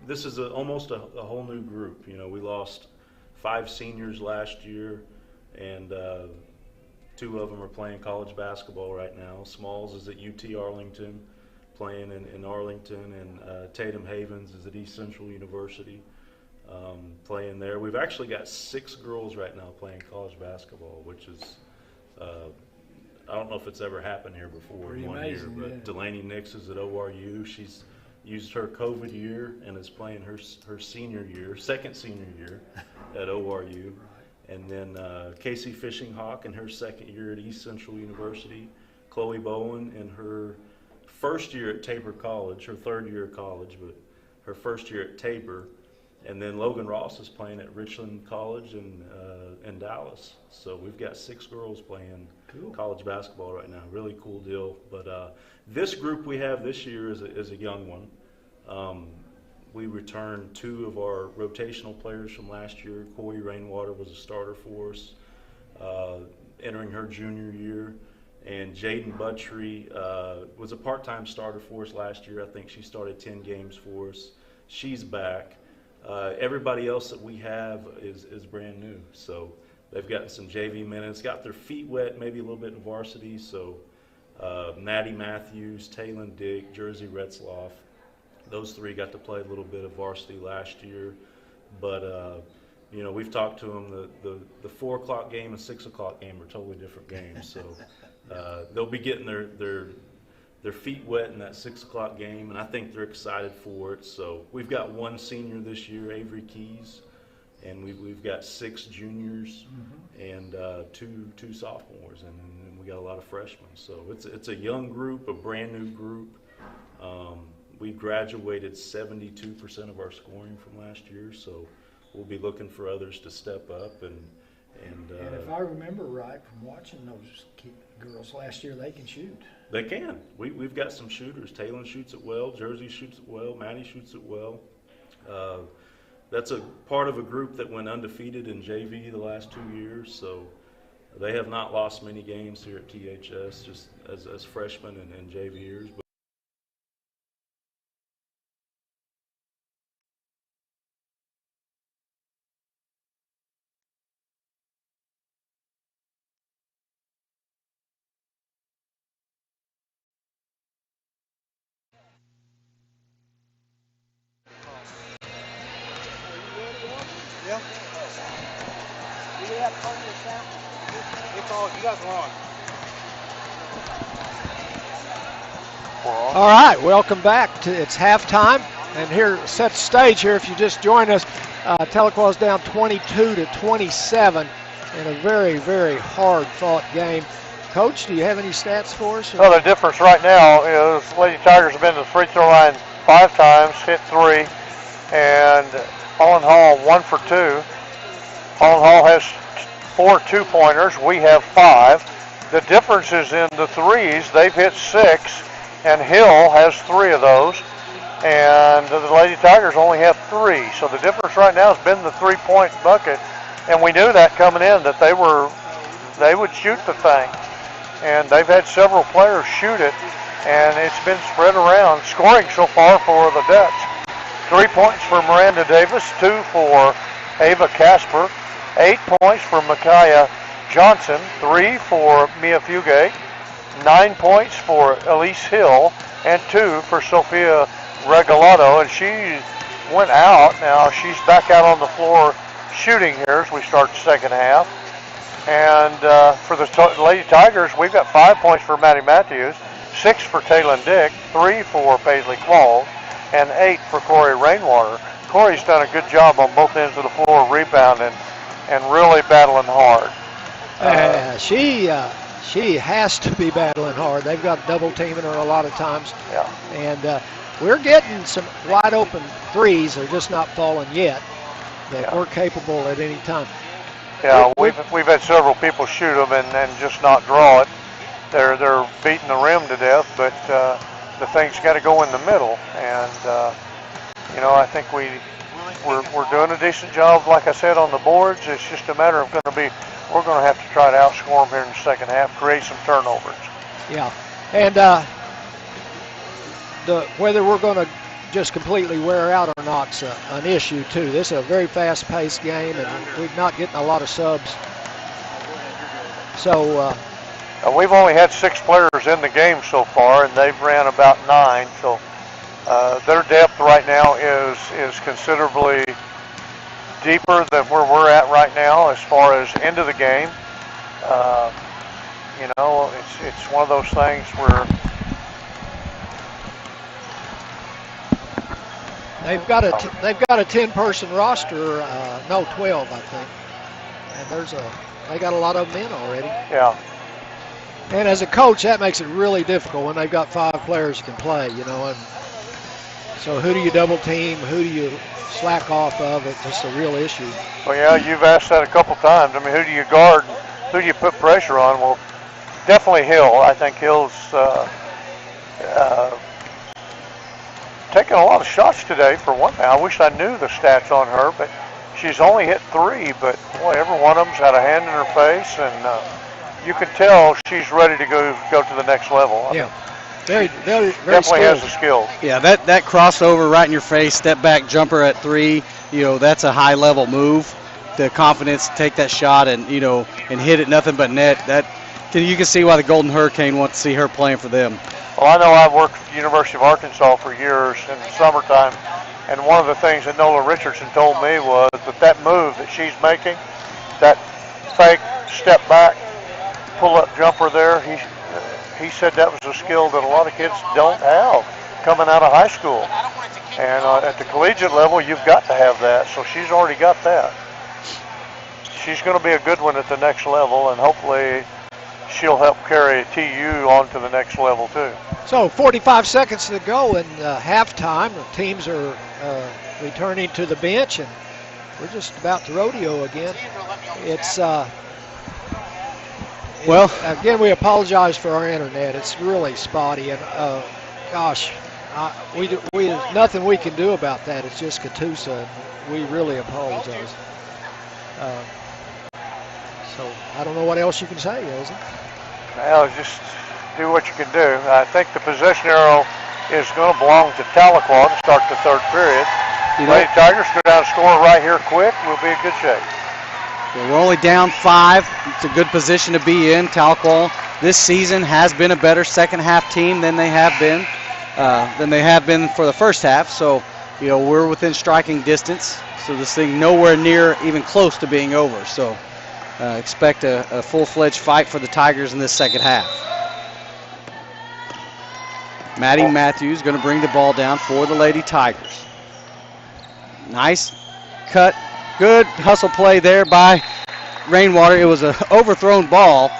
S8: This is almost a whole new group. You know, we lost 5 seniors last year, and 2 of them are playing college basketball right now. Smalls is at UT Arlington, playing in Arlington, and Tatum Havens is at East Central University, playing there. We've actually got 6 girls right now playing college basketball, which is I don't know if it's ever happened here before.
S9: Pretty
S8: in one
S9: amazing,
S8: year. But
S9: yeah.
S8: Delaney Nix is at ORU. She's used her COVID year and is playing her senior year, second senior year at ORU. And then Casey Fishinghawk in her second year at East Central University. Chloe Bowen in her first year at Tabor College, her third year of college, but her first year at Tabor. And then Logan Ross is playing at Richland College in Dallas. So we've got 6 girls playing college basketball right now. Really cool deal. But this group we have this year is a young one. We returned 2 of our rotational players from last year. Corey Rainwater was a starter for us, entering her junior year. And Jaden Buttry was a part-time starter for us last year. I think she started 10 games for us. She's back. Everybody else that we have is brand new. So they've gotten some JV minutes, got their feet wet, maybe a little bit in varsity. So Maddie Matthews, Taylon Dick, Jersey Retzloff, those 3 got to play a little bit of varsity last year. But, you know, we've talked to them. The 4 o'clock game and 6 o'clock game are totally different games. So they'll be getting their feet wet in that 6 o'clock game, and I think they're excited for it. So we've got 1 senior this year, Avery Keys, and we've got 6 juniors and 2 sophomores, and we got a lot of freshmen. So it's a young group, a brand new group. We graduated 72% of our scoring from last year, so we'll be looking for others to step up. And
S9: if I remember right from watching those girls last year, they can shoot.
S8: They can. We've got some shooters. Taylon shoots it well. Jersey shoots it well. Maddie shoots it well. That's a part of a group that went undefeated in JV the last 2 years, so they have not lost many games here at THS, just as freshmen and JVers.
S1: All right, welcome back. It's halftime, and here, set the stage here. If you just joined us, Tahlequah's down 22-27 in a very, very hard-fought game. Coach, do you have any stats for us?
S2: Well, the difference right now is Lady Tigers have been to the free throw line 5 times, hit 3, and Holland Hall 1 for 2. Holland Hall has 4 2-pointers. We have 5. The difference is in the threes. They've hit 6, and Hill has 3 of those, and the Lady Tigers only have 3. So the difference right now has been the 3-point bucket, and we knew that coming in that they would shoot the thing, and they've had several players shoot it, and it's been spread around. Scoring so far for the Dutch: 3 points for Miranda Davis, 2 for Ava Casper, 8 points for Micaiah Johnson, 3 for Mia Fugate, 9 points for Elise Hill, and 2 for Sophia Regalado, and she went out. Now she's back out on the floor shooting here as we start the second half. And for the Lady Tigers, we've got 5 points for Maddie Matthews, 6 for Taylon Dick, 3 for Paisley Qualls, and 8 for Corey Rainwater. Corey's done a good job on both ends of the floor rebounding and really battling hard.
S1: She has to be battling hard. They've got double teaming her a lot of times.
S2: Yeah.
S1: And we're getting some wide open threes. They're just not falling yet. That we're capable at any time.
S2: Yeah, we've had several people shoot them and just not draw it. They're beating the rim to death, but the thing's got to go in the middle. And I think we're doing a decent job, like I said, on the boards. It's just a matter of we're going to have to try to outscore them here in the second half, create some turnovers.
S1: Yeah, and whether we're going to just completely wear out or not's an issue too. This is a very fast-paced game, and we're not getting a lot of subs. So
S2: we've only had 6 players in the game so far, and they've ran about 9. So their depth right now is considerably deeper than where we're at right now as far as into the game. It's one of those things where
S1: they've got a 10-person roster, 12 I think, and they got a lot of them in already.
S2: Yeah.
S1: And as a coach, that makes it really difficult when they've got 5 players who can play, and so who do you double team? Who do you slack off of? It's just a real issue.
S2: Well, yeah, you've asked that a couple times. I mean, who do you guard? Who do you put pressure on? Well, definitely Hill. I think Hill's taking a lot of shots today for one thing. I wish I knew the stats on her, but she's only hit 3. But, boy, every one of them's had a hand in her face, and you can tell she's ready to go to the next level.
S1: Yeah. Very
S2: definitely
S1: skilled.
S2: has the skills.
S3: Yeah, that crossover right in your face, step back jumper at 3, that's a high level move. The confidence to take that shot and hit it nothing but net. You can see why the Golden Hurricane wants to see her playing for them.
S2: Well, I know I've worked at the University of Arkansas for years in the summertime, and one of the things that Nola Richardson told me was that move that she's making, that fake step back, pull up jumper there, he said that was a skill that a lot of kids don't have coming out of high school. And at the collegiate level, you've got to have that. So she's already got that. She's going to be a good one at the next level, and hopefully she'll help carry TU on to the next level too.
S1: So 45 seconds to go in halftime. The teams are returning to the bench, and we're just about to rodeo again. It's again, we apologize for our internet. It's really spotty, and there's nothing we can do about that. It's just Catoosa, and we really apologize. So I don't know what else you can say, is it?
S2: Well, just do what you can do. I think the possession arrow is going to belong to Tahlequah to start the 3rd period. Lady Tigers go down and score right here quick. We'll be in good shape.
S3: Well, we're only down 5. It's a good position to be in. Tahlequah this season has been a better second half team than they have been for the first half. So, we're within striking distance. So this thing nowhere near even close to being over. So expect a full-fledged fight for the Tigers in this second half. Maddie Matthews going to bring the ball down for the Lady Tigers. Nice cut. Good hustle play there by Rainwater. It was an overthrown ball,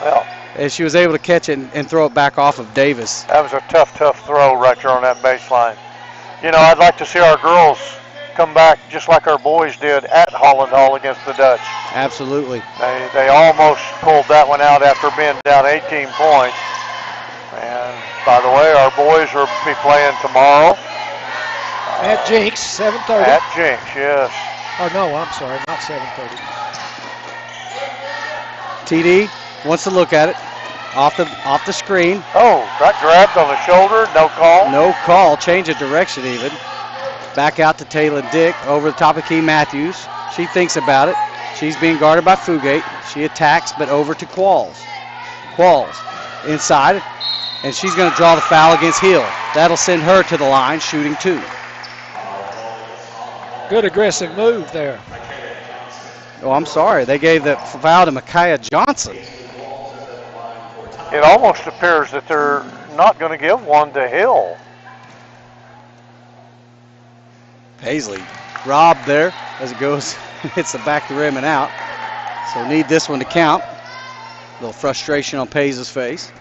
S3: and she was able to catch it and throw it back off of Davis.
S2: That was a tough throw right there on that baseline. I'd like to see our girls come back just like our boys did at Holland Hall against the Dutch.
S3: Absolutely.
S2: They almost pulled that one out after being down 18 points. And by the way, our boys will be playing tomorrow.
S1: At Jinx, 7:30.
S2: At Jinx, yes.
S1: Oh, no, I'm sorry, not 7:30.
S3: TD wants to look at it. Off the screen.
S2: Oh, got grabbed on the shoulder, no call.
S3: No call, change of direction even. Back out to Taylor Dick, over the top of Key Matthews. She thinks about it. She's being guarded by Fugate. She attacks, but over to Qualls. Qualls inside, and she's going to draw the foul against Hill. That'll send her to the line, shooting 2.
S1: Good aggressive move there.
S3: Oh, I'm sorry. They gave the foul to Micaiah Johnson.
S2: It almost appears that they're not going to give one to Hill.
S3: Paisley robbed there as it goes, hits the back of the rim and out. So need this one to count. little frustration on Paze's face.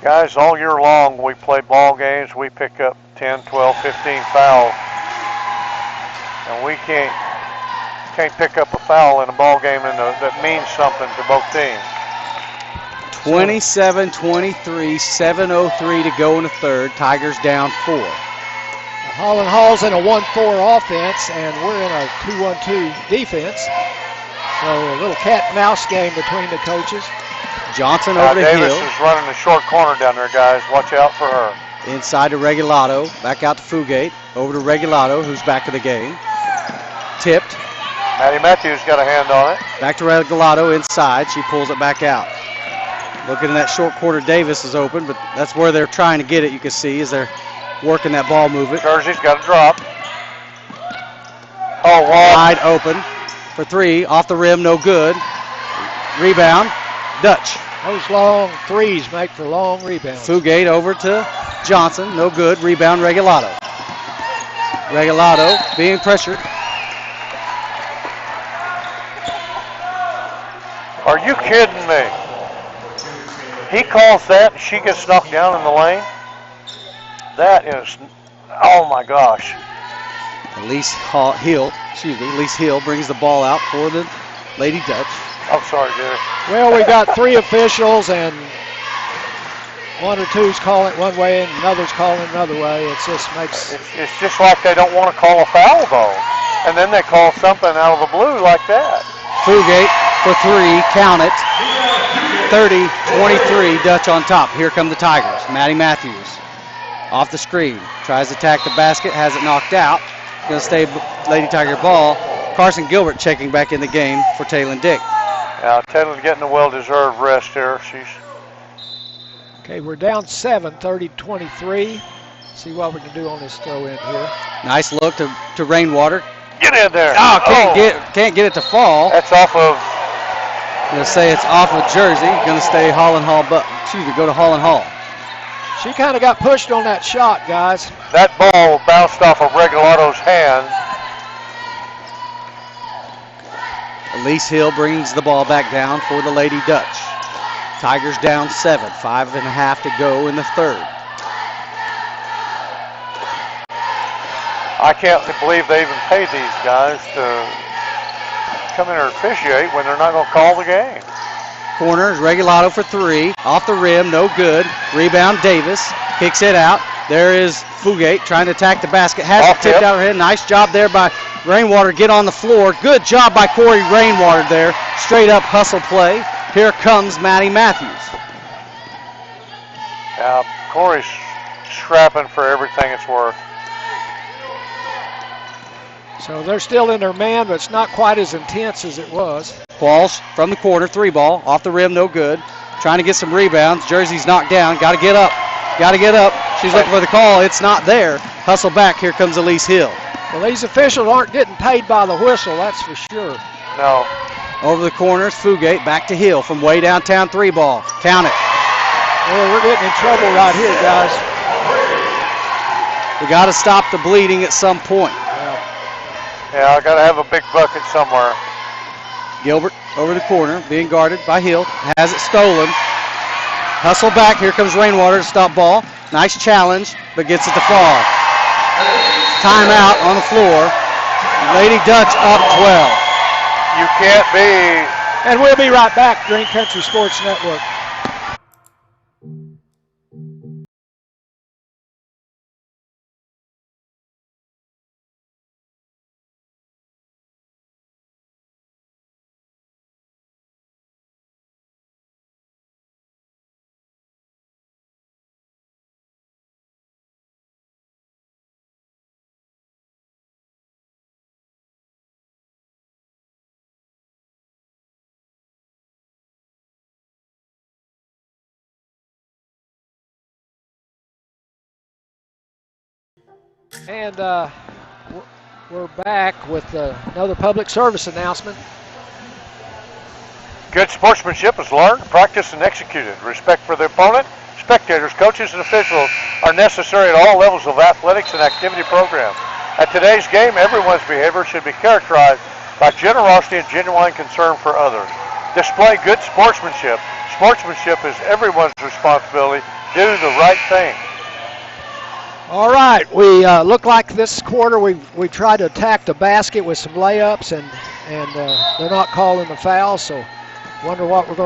S2: Guys, all year long we play ball games. We pick up 10, 12, 15 fouls. And we can't pick up a foul in a ball game that means something to both teams.
S3: 27-23, 7:03 to go in the third. Tigers down 4.
S1: Holland Hall's in a 1-4 offense, and we're in a 2-1-2 defense. So a little cat and mouse game between the coaches.
S3: Johnson over to
S2: Davis
S3: Hill.
S2: is running the short corner down there, guys. Watch out for her.
S3: Inside to Regulado. Back out to Fugate. Over to Regulado, who's back in the game. Tipped.
S2: Maddie Matthews got a hand on it.
S3: Back to Regulado inside. She pulls it back out. Looking in that short quarter, Davis is open, but that's where they're trying to get it, you can see, as they're working that ball movement.
S2: Jersey's got a drop. Oh, wall.
S3: Wide open for 3. Off the rim, no good. Rebound, Dutch.
S1: Those long threes make for long rebounds.
S3: Fugate over to Johnson, no good. Rebound, Regulado. Regulado being pressured.
S2: Are you kidding me? He calls that and she gets knocked down in the lane? That is, oh my gosh.
S3: Elise Hill brings the ball out for the Lady Dutch.
S2: I'm sorry, Jerry.
S1: Well, we got 3 officials, and 1 or 2's calling it one way and another's calling it another way. It just makes...
S2: It's just like they don't want to call a foul, though. And then they call something out of the blue like that.
S3: Fugate for 3, count it. 30-23, Dutch on top. Here come the Tigers. Maddie Matthews off the screen. Tries to attack the basket, has it knocked out. Going to stay Lady Tiger ball. Carson Gilbert checking back in the game for Taylor Dick.
S2: Now, Taylor's getting a well-deserved rest here.
S1: Okay, we're down 7, 30-23. See what we can do on this throw-in here.
S3: Nice look to Rainwater.
S2: Get in there.
S3: Oh, can't get it to fall.
S2: That's off of...
S3: I'm going to say it's off of Jersey. Going to stay Holland Hall, go to Holland Hall.
S1: She kind of got pushed on that shot, guys.
S2: That ball bounced off of Regulado's hand.
S3: Elise Hill brings the ball back down for the Lady Dutch. Tigers down 7, 5.5 to go in the third.
S2: I can't believe they even paid these guys to come in and officiate when they're not going to call the game.
S3: Corner is Regulado for 3. Off the rim, no good. Rebound, Davis. Kicks it out. There is Fugate trying to attack the basket. Has it tipped out her head. Nice job there by Rainwater. Get on the floor. Good job by Corey Rainwater there. Straight up hustle play. Here comes Maddie Matthews.
S2: Yeah, Corey's scrapping for everything it's worth.
S1: So they're still in their man, but it's not quite as intense as it was.
S3: Walsh from the corner, 3 ball. Off the rim, no good. Trying to get some rebounds. Jersey's knocked down. Got to get up. Got to get up. She's looking for the call. It's not there. Hustle back. Here comes Elise Hill.
S1: Well, these officials aren't getting paid by the whistle, that's for sure.
S2: No.
S3: Over the corners, Fugate back to Hill from way downtown, 3 ball. Count it.
S1: Well, we're getting in trouble right here, guys.
S3: We got to stop the bleeding at some point.
S2: Yeah, I got to have a big bucket somewhere.
S3: Gilbert over the corner, being guarded by Hill. Has it stolen. Hustle back. Here comes Rainwater to stop ball. Nice challenge, but gets it to fall. Timeout on the floor. Lady Dutch up 12.
S2: You can't be.
S1: And we'll be right back, Green Country Sports Network. And we're back with another public service announcement.
S2: Good sportsmanship is learned, practiced, and executed. Respect for the opponent, spectators, coaches, and officials are necessary at all levels of athletics and activity programs. At today's game, everyone's behavior should be characterized by generosity and genuine concern for others. display good sportsmanship. Sportsmanship is everyone's responsibility. Do the right thing.
S1: All right, we look like this quarter we tried to attack the basket with some layups, and they're not calling the foul. So, wonder what if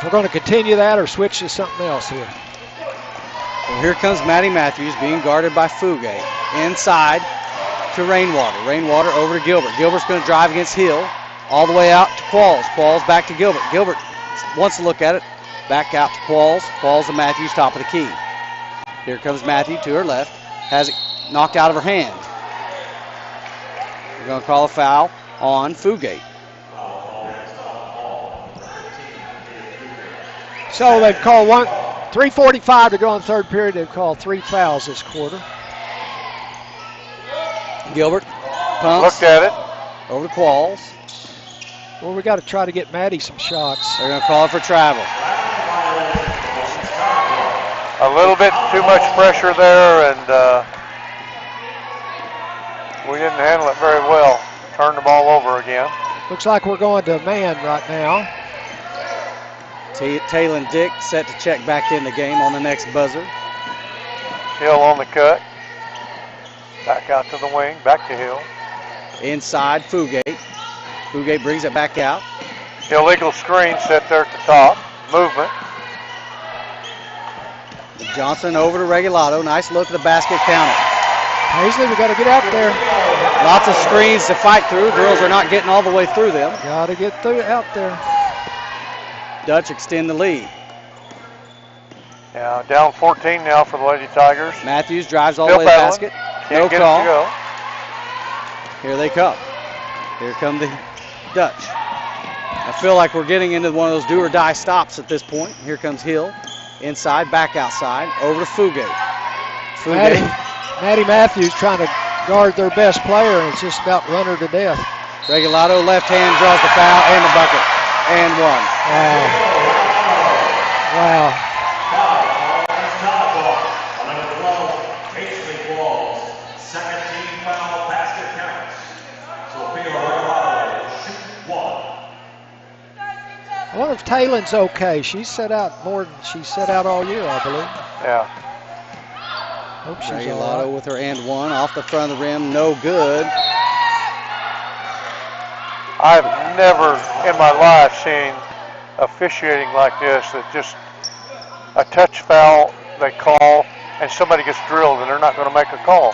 S1: we're gonna continue that or switch to something else here.
S3: Well, here comes Maddie Matthews being guarded by Fugate. Inside to Rainwater. Rainwater over to Gilbert. Gilbert's going to drive against Hill. All the way out to Qualls. Qualls back to Gilbert. Gilbert wants to look at it. Back out to Qualls. Qualls to Matthews, top of the key. Here comes Matthew to her left. Has it knocked out of her hand. We're going to call a foul on Fugate.
S1: So they've called 3:45 to go in the third period. They've called 3 fouls this quarter.
S3: Gilbert pumps.
S2: Looked at it.
S3: Over to Qualls.
S1: Well, we got to try to get Maddie some shots.
S3: They're going to call for travel.
S2: A little bit too much pressure there, and we didn't handle it very well. Turned the ball over again.
S1: Looks like we're going to man right now.
S3: Taylor Dick set to check back in the game on the next buzzer.
S2: Hill on the cut. Back out to the wing, back to Hill.
S3: Inside Fugate. Fugate brings it back out.
S2: Illegal screen set there at the top. Movement.
S3: Johnson over to Regalado. Nice look at the basket, count it.
S1: Paisley, we got to get out there.
S3: Lots of screens to fight through. Girls are not getting all the way through them.
S1: Got to get out there.
S3: Dutch extend the lead.
S2: Yeah, down 14 now for the Lady Tigers.
S3: Matthews drives all
S2: Still
S3: the way to the
S2: battling.
S3: basket.
S2: Can't
S3: No
S2: get
S3: call.
S2: it to go.
S3: Here they come. Here come the Dutch. I feel like we're getting into one of those do or die stops at this point. Here comes Hill. Inside, back outside. Over to Fugate.
S1: Maddie Matthews trying to guard their best player, and it's just about run her to death.
S3: Regalado left hand draws the foul and the bucket. And one.
S1: Wow. I wonder if Taylor's okay. She's set out more than she's set out all year, I believe.
S2: Yeah.
S1: Hope she's
S3: Regalado
S1: all right.
S3: with her and one off the front of the rim. No good.
S2: I've never in my life seen officiating like this, that just a touch foul they call and somebody gets drilled and they're not going to make a call.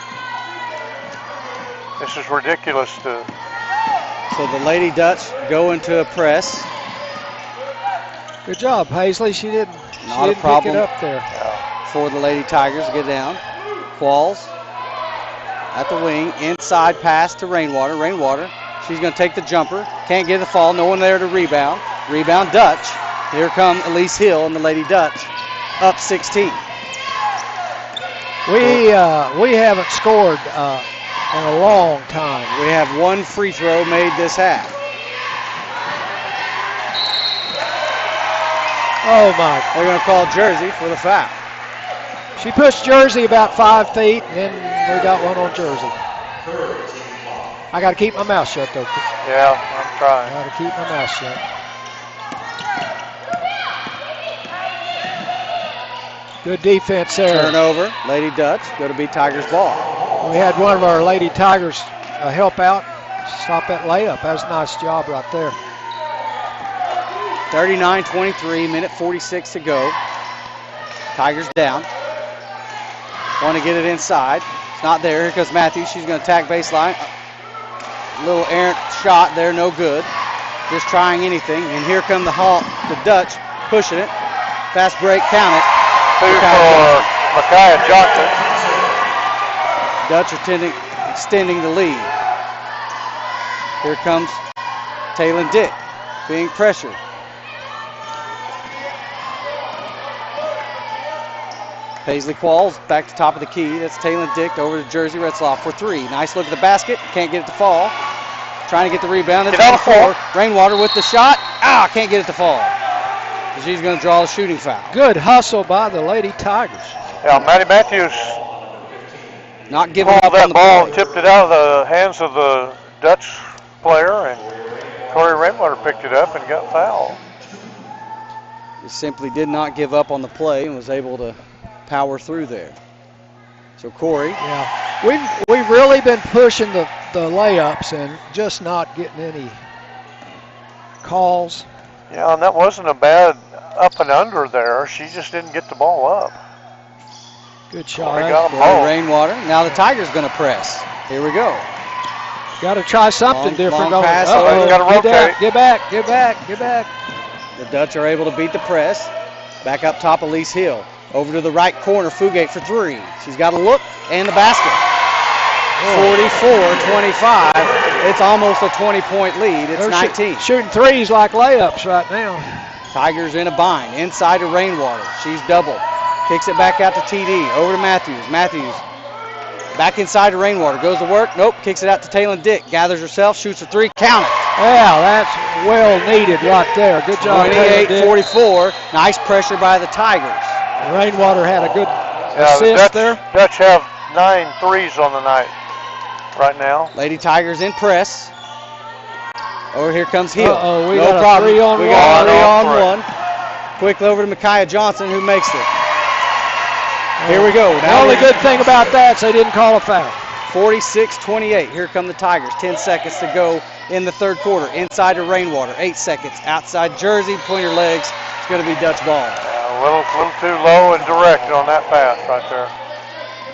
S2: This is ridiculous.
S3: So the Lady Dutch go into a press.
S1: Good job, Paisley. She didn't
S3: Not a
S1: pick
S3: problem.
S1: it up there.
S3: For the Lady Tigers to get down. Qualls at the wing. Inside pass to Rainwater. Rainwater, she's going to take the jumper. Can't get the fall. No one there to rebound. Rebound Dutch. Here come Elise Hill and the Lady Dutch. Up 16.
S1: We haven't scored in a long time.
S3: We have one free throw made this half.
S1: Oh, my.
S3: They're going to call Jersey for the foul.
S1: She pushed Jersey about 5 feet, and we got one on Jersey. I got to keep my mouth shut, though.
S2: Yeah, I'm trying.
S1: Got to keep my mouth shut. Good defense there.
S3: Turnover. Lady Dutch going to be Tigers ball.
S1: We had one of our Lady Tigers help out, stop that layup. That was a nice job right there.
S3: 39-23, minute 46 to go. Tigers down. Want to get it inside. It's not there. Here comes Matthews. She's going to attack baseline. A little errant shot there, no good. Just trying anything. And here come the Dutch pushing it. Fast break, count it.
S2: Two for Micaiah Johnson.
S3: Dutch extending the lead. Here comes Taylor Dick being pressured. Paisley Qualls back to top of the key. That's Taylor Dick over to Jersey Retzloff for three. Nice look at the basket. Can't get it to fall. Trying to get the rebound.
S2: Get out of four.
S3: Rainwater with the shot. Can't get it to fall. She's going to draw the shooting foul.
S1: Good hustle by the Lady Tigers.
S2: Yeah, Maddie Matthews
S3: not giving
S2: pulled
S3: up on
S2: that
S3: the
S2: ball
S3: play.
S2: and tipped it out of the hands of the Dutch player, and Corey Rainwater picked it up and got fouled.
S3: simply did not give up on the play and was able to power through there. So Corey.
S1: Yeah, we've really been pushing the layups and just not getting any calls.
S2: Yeah, and that wasn't a bad up and under there. She just didn't get the ball up.
S1: Good shot.
S2: We got them both.
S3: Rainwater. Now the Tigers going to press. Here we go.
S1: Got to try something different.
S3: Long pass.
S2: Got to rotate.
S1: Get back.
S3: The Dutch are able to beat the press. Back up top, Elise Hill. Over to the right corner, Fugate for three. She's got a look and the basket. 44-25. It's almost a 20-point lead. It's 19.
S1: Shooting threes like layups right now.
S3: Tigers in a bind. Inside to Rainwater. She's doubled. Kicks it back out to TD. Over to Matthews. Matthews back inside to Rainwater. Goes to work. Nope. Kicks it out to Taylor Dick. Gathers herself. Shoots a three. Count it.
S1: Yeah, that's well needed right there. Good job.
S3: 28-44. Nice pressure by the Tigers.
S1: Rainwater had a good assist there.
S2: Dutch have 9 threes on the night right now.
S3: Lady Tigers in press. Over here comes Hill.
S1: We
S3: no
S1: got
S3: problem.
S1: A 3-on-1.
S3: We got a 3-on-1. Quickly over to Micaiah Johnson, who makes it. Here we go.
S1: The only good thing about that is they didn't call a foul.
S3: 46-28. Here come the Tigers. 10 seconds to go in the third quarter. Inside to Rainwater. 8 seconds. Outside Jersey. Between her legs. It's going to be Dutch ball.
S2: A little too low and direct on that pass right there.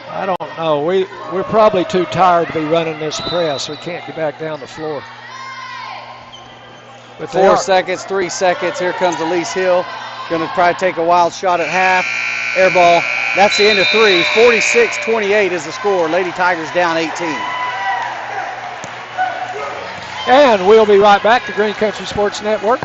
S1: I don't know. We're probably too tired to be running this press. We can't get back down the floor. But
S3: 4 seconds, 3 seconds. Here comes Elise Hill. Going to probably take a wild shot at half. Air ball. That's the end of three. 46-28 is the score. Lady Tigers down 18.
S1: And we'll be right back to Green Country Sports Network.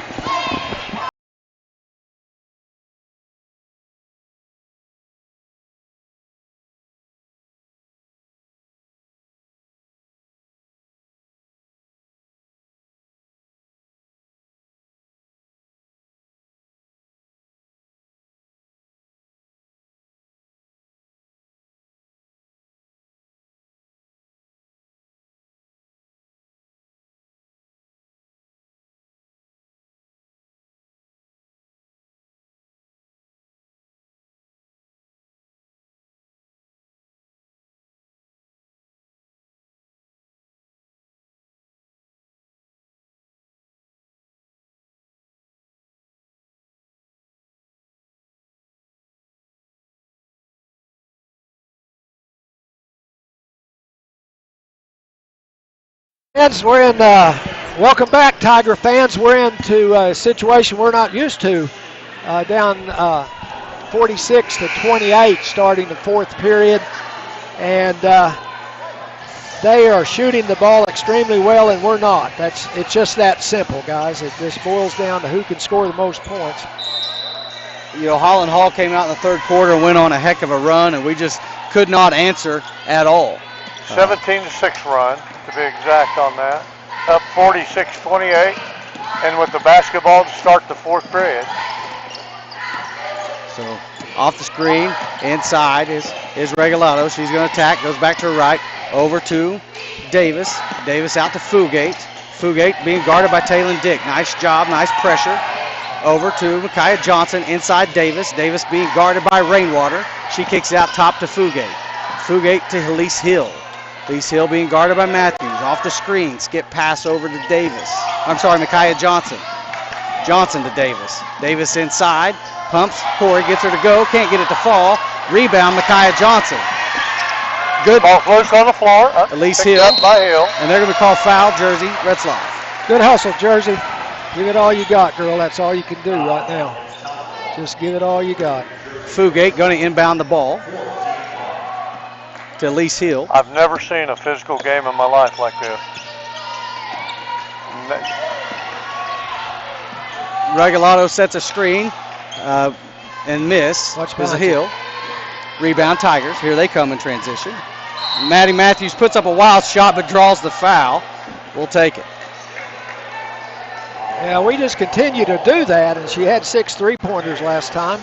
S1: Fans, welcome back, Tiger fans. We're into a situation we're not used to. Down 46-28 starting the fourth period. And they are shooting the ball extremely well, and we're not. It's just that simple, guys. It just boils down to who can score the most points.
S3: You know, Holland Hall came out in the third quarter and went on a heck of a run, and we just could not answer at all.
S2: 17-6 run, to be exact on that. Up 46-28, and with the basketball to start the fourth period.
S3: So off the screen, inside is Regalado. She's going to attack, goes back to her right, over to Davis. Davis out to Fugate. Fugate being guarded by Taylor Dick. Nice job, nice pressure. Over to Micaiah Johnson, inside Davis. Davis being guarded by Rainwater. She kicks it out top to Fugate. Fugate to Elise Hill. Elise Hill being guarded by Matthews. Off the screen, skip pass over to Davis. I'm sorry, Micaiah Johnson. Johnson to Davis. Davis inside, pumps. Corey gets her to go, can't get it to fall. Rebound, Micaiah Johnson. Good.
S2: Ball loose on the floor.
S3: Elise Hill.
S2: Up by Hill.
S3: And they're going to call foul, Jersey, Red Slide.
S1: Good hustle, Jersey. Give it all you got, girl. That's all you can do right now. Just give it all you got.
S3: Fugate going to inbound the ball to Elise Hill.
S2: I've never seen a physical game in my life like this.
S3: Regalado sets a screen and miss. There's a Hill. Rebound Tigers. Here they come in transition. Maddie Matthews puts up a wild shot but draws the foul. We'll take it.
S1: Yeah, we just continue to do that, and she had 6 3-pointers last time.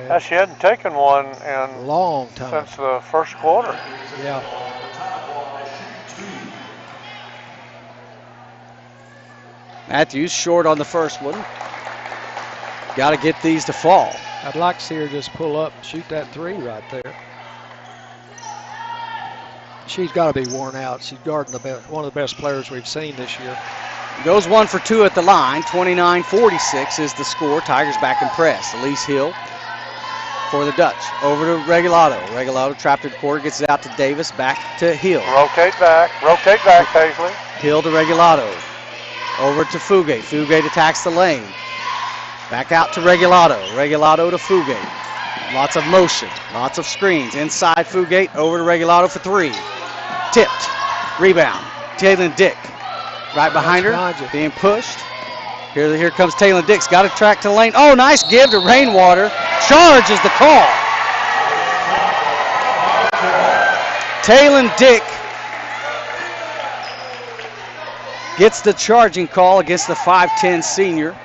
S2: Yeah, she hadn't taken one in
S1: long time
S2: since the first quarter.
S1: Yeah.
S3: Matthews short on the first one. Got to get these to fall.
S1: I'd like to see her just pull up and shoot that 3 right there. She's got to be worn out. She's guarding one of the best players we've seen this year.
S3: Goes 1 for 2 at the line. 29-46 is the score. Tigers back in press. Elise Hill for the Dutch. Over to Regalado. Regalado trapped in the quarter, gets it out to Davis, back to Hill.
S2: Rotate back, Paisley.
S3: Hill to Regalado. Over to Fugate. Fugate attacks the lane. Back out to Regalado. Regalado to Fugate. Lots of motion, lots of screens. Inside Fugate, over to Regalado for 3. Tipped. Rebound. Taylor Dick right behind her, being pushed. Here comes Taylor Dick's got to track to the lane. Oh, nice give to Rainwater. Charge is the call. Taylor Dick gets the charging call against the 5'10 senior.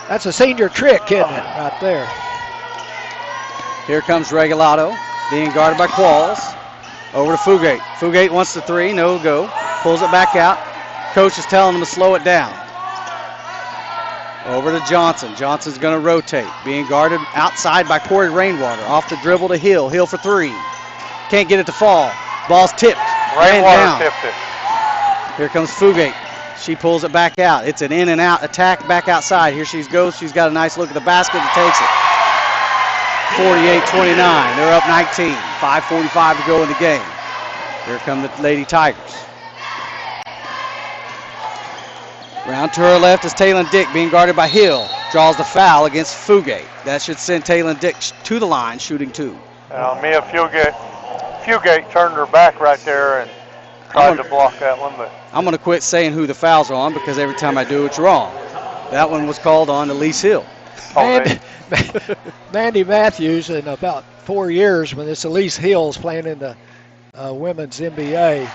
S1: That's a senior trick, isn't it, right there?
S3: Here comes Regalado, being guarded by Qualls. Over to Fugate. Fugate wants the 3, no go. Pulls it back out. Coach is telling him to slow it down. Over to Johnson. Johnson's going to rotate. Being guarded outside by Corey Rainwater. Off the dribble to Hill. Hill for 3. Can't get it to fall. Ball's tipped.
S2: Rainwater tipped it.
S3: Here comes Fugate. She pulls it back out. It's an in and out attack back outside. Here she goes. She's got a nice look at the basket and takes it. 48-29. They're up 19. 5:45 to go in the game. Here come the Lady Tigers. Round to her left is Taylor Dick being guarded by Hill. Draws the foul against Fugate. That should send Taylor Dick to the line, shooting 2.
S2: Mia Fugate turned her back right there and tried to block that one, but
S3: I'm going to quit saying who the foul's on because every time I do, it's wrong. That one was called on Elise Hill.
S1: Mandy Matthews, in about 4 years, when this Elise Hill's playing in the women's NBA,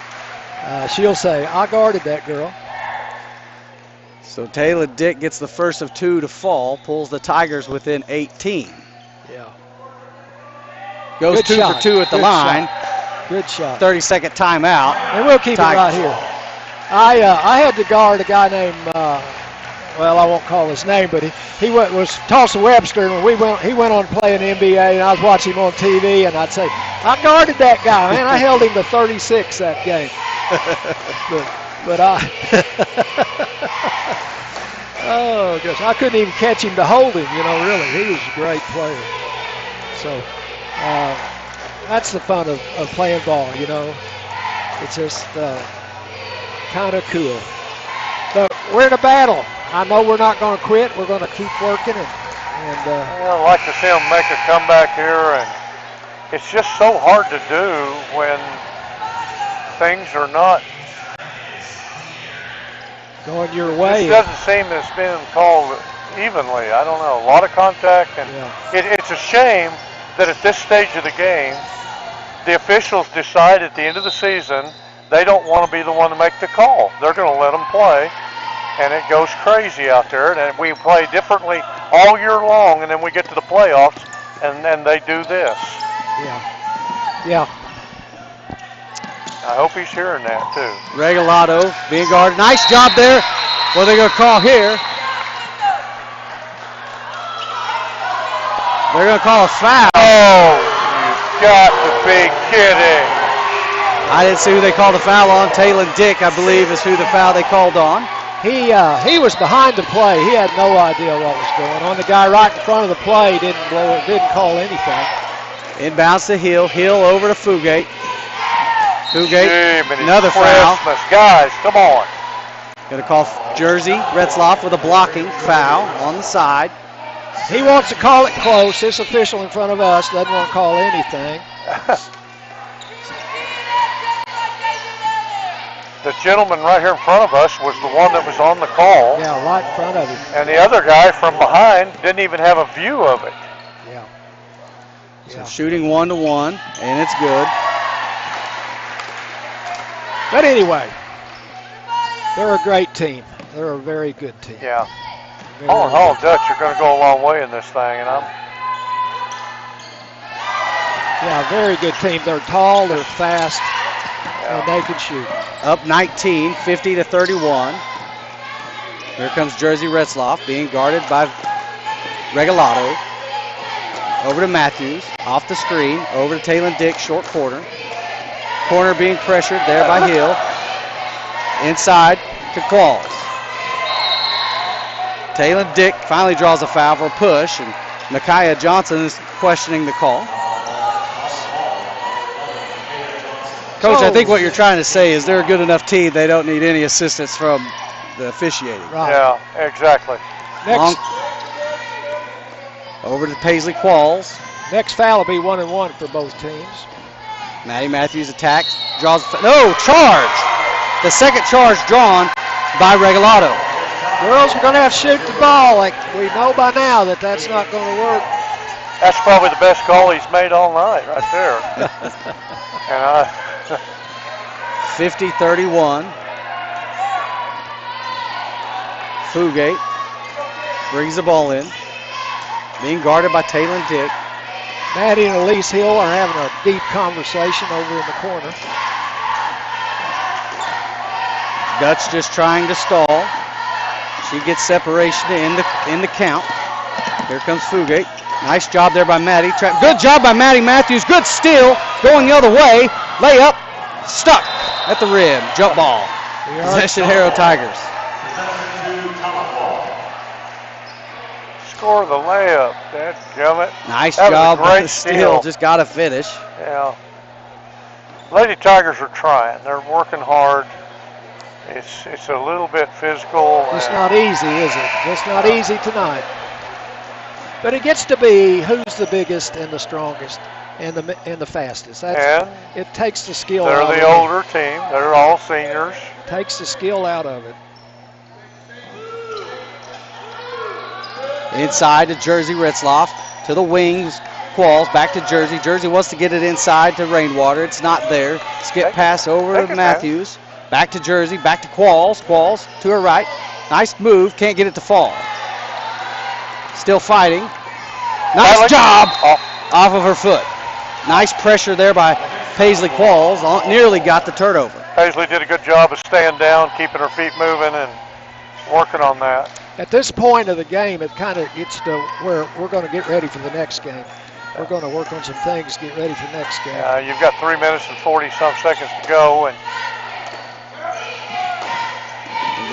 S1: she'll say, I guarded that girl.
S3: So Taylor Dick gets the first of 2 to fall, pulls the Tigers within 18.
S1: Yeah.
S3: Goes 2 for 2 at the line.
S1: Good shot.
S3: 30-second timeout.
S1: And we'll keep
S3: Tigers.
S1: it right here. I had to guard a guy named, well, I won't call his name, but he was Tulsa Webster, and he went on to play in the NBA, and I was watching him on TV, and I'd say, I guarded that guy, man. I held him to 36 that game. but oh gosh, I couldn't even catch him to hold him, really. He was a great player. So that's the fun of playing ball, It's just kind of cool. But we're in a battle. I know we're not going to quit. We're going to keep working.
S2: I'd like to see them make a comeback here, and it's just so hard to do when things are not
S1: going your way.
S2: It doesn't seem it's been called evenly. I don't know. A lot of contact, and it's a shame that at this stage of the game, the officials decide at the end of the season they don't want to be the one to make the call. They're going to let them play, and it goes crazy out there. And we play differently all year long, and then we get to the playoffs, and then they do this.
S1: Yeah.
S2: I hope he's hearing that, too.
S3: Regalado being guarded. Nice job there. What are they going to call here? They're going to call a foul.
S2: Oh, you've got to be kidding.
S3: I didn't see who they called the foul on. Taylor Dick, I believe, is who the foul they called on.
S1: He was behind the play. He had no idea what was going on. The guy right in front of the play didn't call anything.
S3: Inbounds to Hill. Hill over to Fugate. Fugate, another foul.
S2: Guys, come on.
S3: Going to call Jersey Retzloff with a blocking foul on the side.
S1: He wants to call it close. This official in front of us doesn't want to call anything.
S2: The gentleman right here in front of us was the one that was on the call.
S1: Yeah, right in front of him.
S2: And the other guy from behind didn't even have a view of it.
S1: Yeah.
S3: So shooting 1-1, and it's good.
S1: But anyway, they're a great team. They're a very good team.
S2: Yeah. Holland Dutch are going to go a long way in this thing, and
S1: very good team. They're tall, they're fast, and they can shoot.
S3: Up 19, 50-31. Here comes Jersey Retzloff being guarded by Regalado. Over to Matthews, off the screen, over to Taylon Dick, short corner. Corner being pressured there by Hill. Inside to Qualls. Taylon Dick finally draws a foul for a push, and Micaiah Johnson is questioning the call. Coach, I think what you're trying to say is they're a good enough team, they don't need any assistance from the officiating.
S1: Right.
S2: Yeah, exactly.
S1: Next,
S3: over to Paisley Qualls.
S1: next foul will be 1-1 for both teams.
S3: Maddie Matthews attacks, draws, no, charge! The second charge drawn by Regalado.
S1: Girls are going to have to shoot the ball. Like we know by now that that's not going to work.
S2: That's probably the best call he's made all night right there. And
S3: 50-31. Fugate brings the ball in. Being guarded by Taylon Dick.
S1: Maddie and Elise Hill are having a deep conversation over in the corner.
S3: Dutch just trying to stall. She gets separation in the count. Here comes Fugate. Nice job there by Maddie. Good job by Maddie Matthews. Good steal. Going the other way. Layup. Stuck at the rim. Jump ball. Possession Harrow Tigers.
S2: score the layup. Dadgummit.
S3: Nice
S2: That was a
S3: job
S2: great
S3: on the steal. Just got to finish.
S2: Yeah. Lady Tigers are trying. They're working hard. It's a little bit physical.
S1: It's not easy, is it? It's not easy tonight. But it gets to be who's the biggest and the strongest and the fastest.
S2: And
S1: it takes the skill
S2: they're
S1: out of it.
S2: the older team. They're all seniors.
S1: Takes the skill out of it.
S3: Inside to Jersey Ritzloff. To the wings. Qualls back to Jersey. Jersey wants to get it inside to Rainwater. It's not there. Skip pass over to Matthews. Back to Jersey. Back to Qualls. Qualls to her right. Nice move. Can't get it to fall. Still fighting. Nice job off of her foot. Nice pressure there by Paisley Qualls. Nearly got the turnover.
S2: Paisley did a good job of staying down, keeping her feet moving, and working on that.
S1: At this point of the game, it kind of gets to where we're going to get ready for the next game. We're going to work on some things, get ready for the next game.
S2: You've got 3 minutes and 40-some seconds to go, and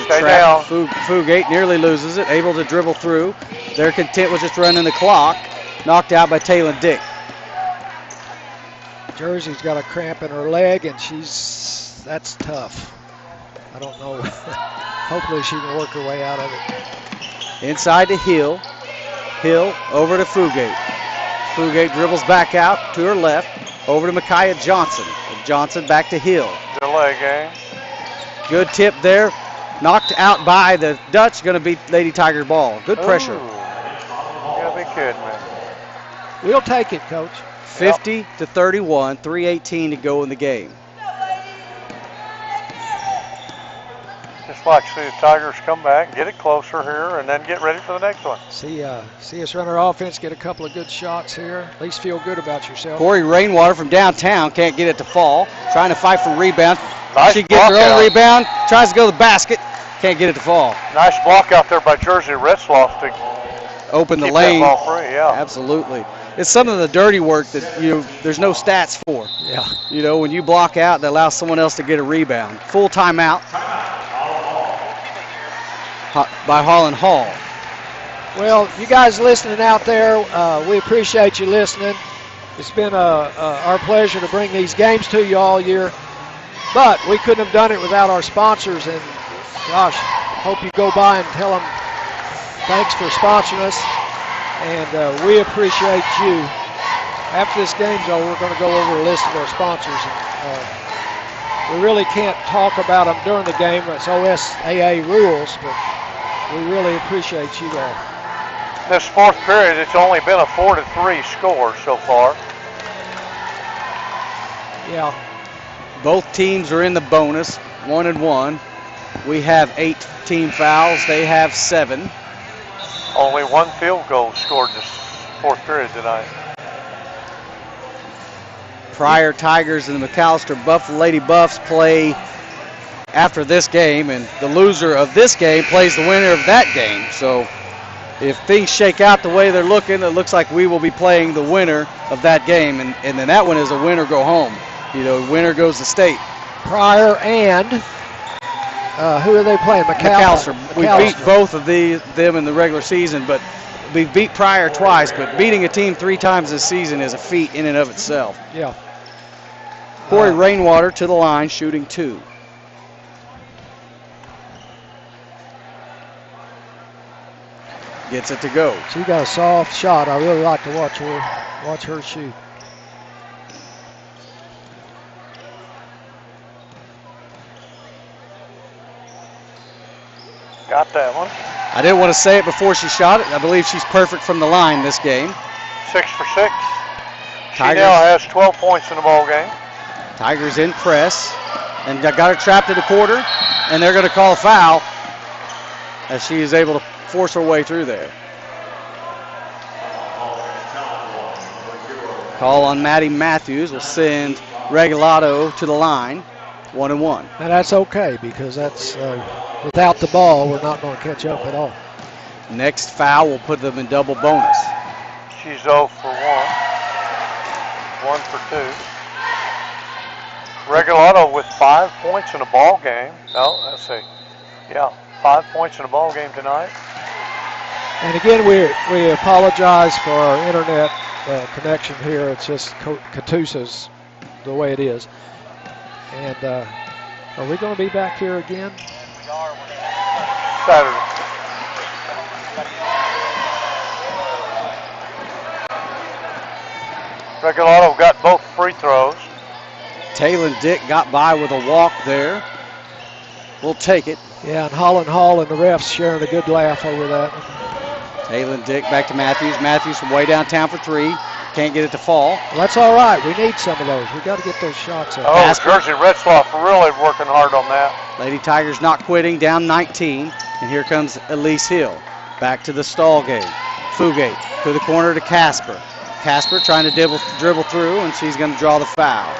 S2: stay down.
S3: Fugate nearly loses it, able to dribble through. They're content with just running the clock. Knocked out by Taylon Dick.
S1: Jersey's got a cramp in her leg, and that's tough. I don't know. Hopefully she can work her way out of it.
S3: Inside to Hill. Hill over to Fugate. Fugate dribbles back out to her left. Over to Micaiah Johnson. Johnson back to Hill.
S2: Delay game.
S3: Good tip there. Knocked out by the Dutch. Going to be Lady Tiger ball. Good pressure.
S2: You gotta be kidding me.
S1: We'll take it, Coach.
S3: 50-31. 3:18 to go in the game.
S2: Just like to see the Tigers come back, get it closer here, and then get ready for the next one.
S1: See us run our offense, get a couple of good shots here. At least feel good about yourself.
S3: Corey Rainwater from downtown can't get it to fall. Trying to fight for rebound.
S2: Nice
S3: she gets her own
S2: out.
S3: rebound. Tries to go to the basket. Can't get it to fall.
S2: Nice block out there by Jersey Retzloff to
S3: open the
S2: keep
S3: lane.
S2: That ball free, yeah.
S3: Absolutely. It's some of the dirty work that there's no stats for.
S1: Yeah.
S3: When you block out and allow someone else to get a rebound. Full timeout by Holland Hall.
S1: Well, you guys listening out there, we appreciate you listening. It's been our pleasure to bring these games to you all year, but we couldn't have done it without our sponsors. And gosh, hope you go by and tell them thanks for sponsoring us, and we appreciate you. After this game's over, we're going to go over a list of our sponsors. We really can't talk about them during the game. It's OSAA rules, but we really appreciate you all.
S2: This fourth period, it's only been a 4-3 score so far.
S1: Yeah.
S3: Both teams are in the bonus, 1-1. We have 8 team fouls. They have 7.
S2: Only 1 field goal scored this fourth period tonight.
S3: Pryor Tigers and the McAllister Lady Buffs play after this game, and the loser of this game plays the winner of that game. So if things shake out the way they're looking, it looks like we will be playing the winner of that game, and then that one is a win or go home. You know, winner goes to state.
S1: Pryor and who are they playing? McAllister.
S3: We beat both of them in the regular season, but we beat Pryor twice, but beating a team 3 times this season is a feat in and of itself.
S1: Yeah.
S3: Corey Rainwater to the line, shooting 2. Gets it to go.
S1: She got a soft shot. I really like to watch her shoot.
S2: Got that one.
S3: I didn't want to say it before she shot it. I believe she's perfect from the line this game.
S2: 6 for 6. She
S3: Tigers.
S2: now has 12 points in the ball game.
S3: Tigers in press and got her trapped in the quarter, and they're going to call a foul as she is able to force her way through there. Call on Maddie Matthews will send Regalado to the line, 1-1.
S1: And that's okay, because that's without the ball, we're not going to catch up at all.
S3: Next foul will put them in double bonus.
S2: She's 0 for 1. 1 for 2. Regalado with 5 points in a ball game. No, let's see. Yeah, 5 points in a ball game tonight.
S1: And again, we apologize for our internet connection here. It's just Catoosa's the way it is. And are we going to be back here again?
S2: Saturday. Regalado got both free throws.
S3: Taylor Dick got by with a walk there. We'll take it.
S1: Yeah, and Holland Hall and the refs sharing a good laugh over that.
S3: Taylor Dick back to Matthews. Matthews from way downtown for 3. Can't get it to fall.
S1: Well, that's all right. We need some of those. We got to get those shots up.
S2: Oh, Jersey Retzloff really working hard on that.
S3: Lady Tigers not quitting, down 19. And here comes Elise Hill. Back to the stall game. Fugate to the corner to Casper. Casper trying to dribble through, and she's going to draw the foul.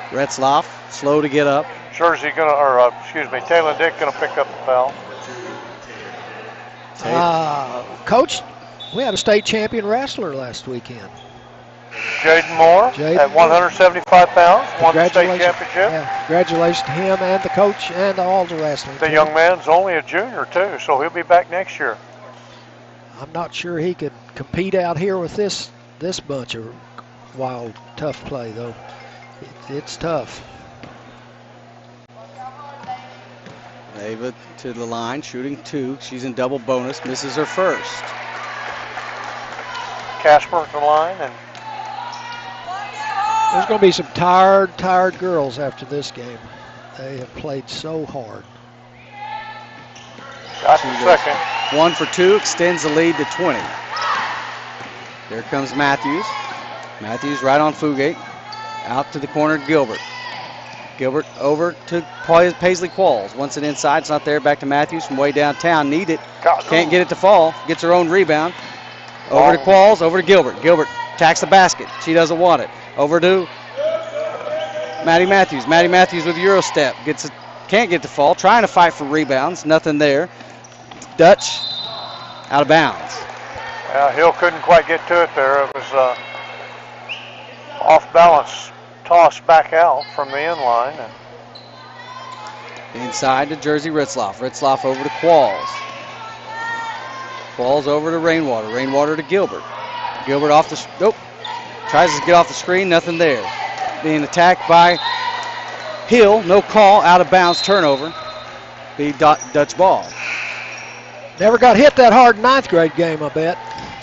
S3: Retzloff slow to get up.
S2: Taylor Dick gonna pick up the foul.
S1: Coach, we had a state champion wrestler last weekend.
S2: Jaden Moore at 175 pounds, won the state championship.
S1: Yeah, congratulations to him and the coach and all the wrestling
S2: The
S1: team.
S2: young man's only a junior too, so he'll be back next year.
S1: I'm not sure he could compete out here with this bunch of wild, tough play, though. It's tough.
S3: Ava to the line, shooting 2. She's in double bonus, misses her first.
S2: Casper at the line, and
S1: there's going to be some tired girls after this game. They have played so hard.
S2: Got the second.
S3: 1 for 2, extends the lead to 20. Here comes Matthews. Matthews right on Fugate. Out to the corner, Gilbert. Gilbert over to Paisley Qualls. Once it inside, it's not there. Back to Matthews from way downtown. Need it. Can't get it to fall. Gets her own rebound. Over to Qualls, over to Gilbert. Gilbert attacks the basket. She doesn't want it. Over to Maddie Matthews. Maddie Matthews with Euro step. Can't get to fall. Trying to fight for rebounds. Nothing there. Dutch out of bounds.
S2: Hill couldn't quite get to it there. It was off balance. Toss back out from the end line.
S3: Inside to Jersey Ritzloff. Ritzloff over to Qualls. Qualls over to Rainwater. Rainwater to Gilbert. Gilbert off the... Nope. Tries to get off the screen. Nothing there. Being attacked by Hill. No call. Out of bounds. Turnover. Be Dutch ball.
S1: Never got hit that hard in 9th grade game, I bet.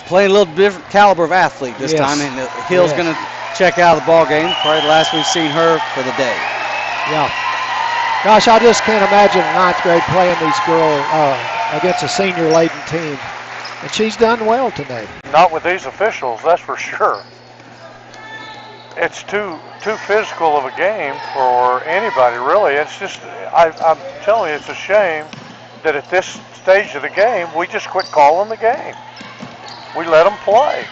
S3: Playing a little different caliber of athlete this time. And Hill's going to check out of the ball game. Probably the last we've seen her for the day.
S1: Yeah. Gosh, I just can't imagine a 9th grade playing these girls against a senior-laden team. And she's done well today.
S2: Not with these officials, that's for sure. It's too physical of a game for anybody, really. It's just, I'm telling you, it's a shame that at this stage of the game, we just quit calling the game. We let them play.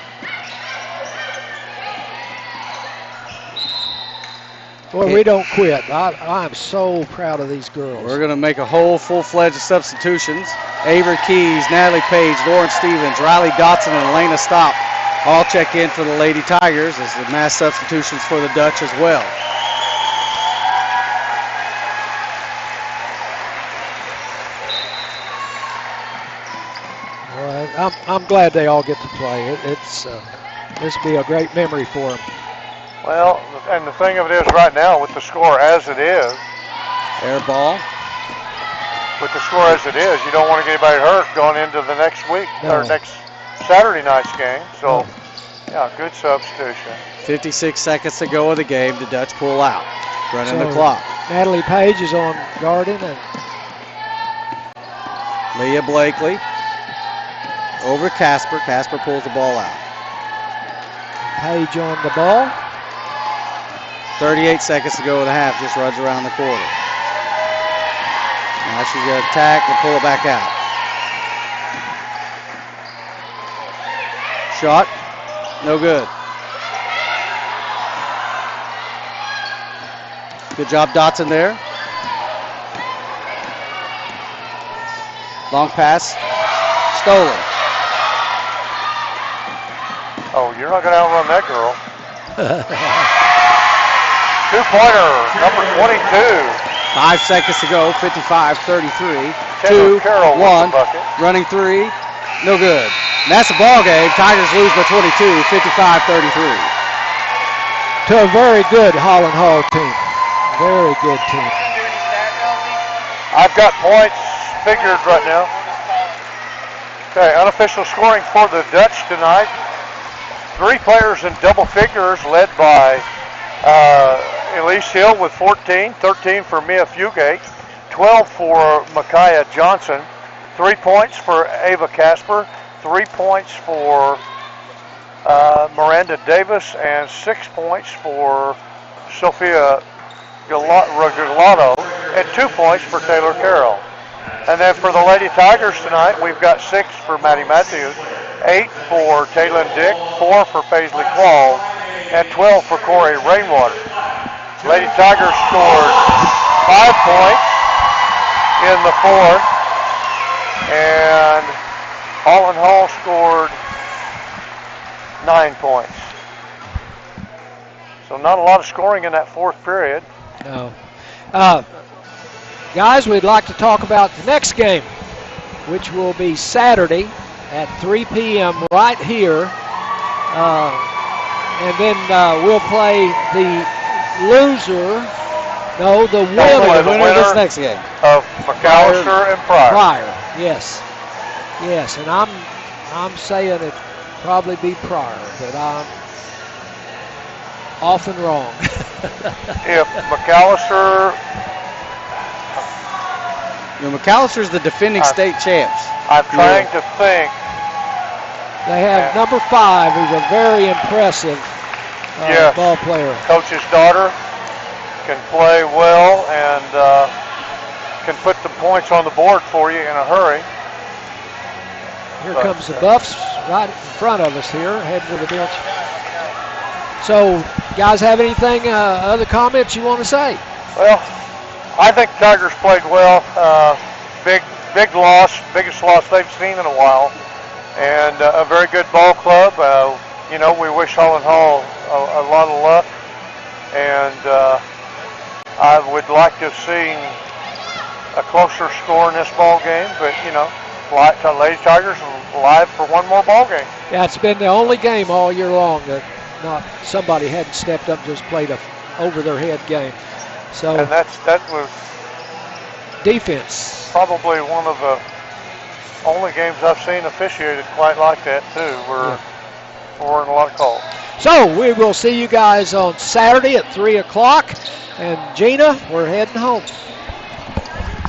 S1: Boy, we don't quit. I'm so proud of these girls.
S3: We're going to make a whole full-fledged substitutions. Avery Keys, Natalie Page, Lauren Stevens, Riley Dotson, and Elena Stopp all check in for the Lady Tigers as the mass substitutions for the Dutch as well.
S1: Well, I'm glad they all get to play. This will be a great memory for them.
S2: Well, and the thing of it is right now with the score as it is.
S3: Air ball.
S2: With the score as it is, you don't want to get anybody hurt going into the next week or next Saturday night's game. So, yeah, good substitution.
S3: 56 seconds to go of the game. The Dutch pull out, running the clock.
S1: Natalie Page is on guarding, and
S3: Leah Blakely over Casper. Casper pulls the ball out.
S1: Page on the ball.
S3: 38 seconds to go of the half. Just runs around the quarter. Now she's going to attack and pull it back out. Shot. No good. Good job, Dotson there. Long pass. Stolen.
S2: Oh, you're not going to outrun that girl. Two-pointer, number 22.
S3: 5 seconds to go, 55-33.
S2: Taylor Carroll with
S3: 2-1,
S2: the bucket.
S3: running three, no good. And that's the ball game. Tigers lose by 22, 55-33.
S1: To a very good Holland Hall team. Very good team.
S2: I've got points figured right now. Okay, unofficial scoring for the Dutch tonight. 3 players in double figures led by Elise Hill with 14, 13 for Mia Fugate, 12 for Micaiah Johnson, 3 points for Ava Casper, 3 points for Miranda Davis, and 6 points for Sophia Galato, and 2 points for Taylor Carroll. And then for the Lady Tigers tonight, we've got 6 for Maddie Matthews, 8 for Taylor Dick, 4 for Paisley Qualls, and 12 for Corey Rainwater. Lady Tigers scored 5 points in the 4th, and Holland Hall scored 9 points. So not a lot of scoring in that 4th period.
S1: No. Guys, we'd like to talk about the next game, which will be Saturday at 3 p.m. right here. And then we'll play the winner
S3: of this next game.
S2: Of McAllister and Pryor.
S1: Yes. Yes, and I'm saying it probably be Pryor, but I'm often wrong.
S2: If McAllister...
S3: McAllister's the defending state champs.
S2: I'm trying to think.
S1: They have number 5, who's a very impressive ball player.
S2: Coach's daughter can play well and can put the points on the board for you in a hurry.
S1: Here comes the Buffs right in front of us here, heading to the bench. So, guys, have anything, other comments you want to say?
S2: Well, I think the Tigers played well. Big loss, biggest loss they've seen in a while, and a very good ball club. We wish Holland Hall a lot of luck, and I would like to have seen a closer score in this ball game, but Lady Tigers live for one more ball game.
S1: Yeah, it's been the only game all year long that somebody hadn't stepped up and just played a over their head game. So,
S2: and that was
S1: defense.
S2: Probably one of the only games I've seen officiated quite like that too. We're in a lot of calls.
S1: So we will see you guys on Saturday at 3 o'clock. And Gina, we're heading home.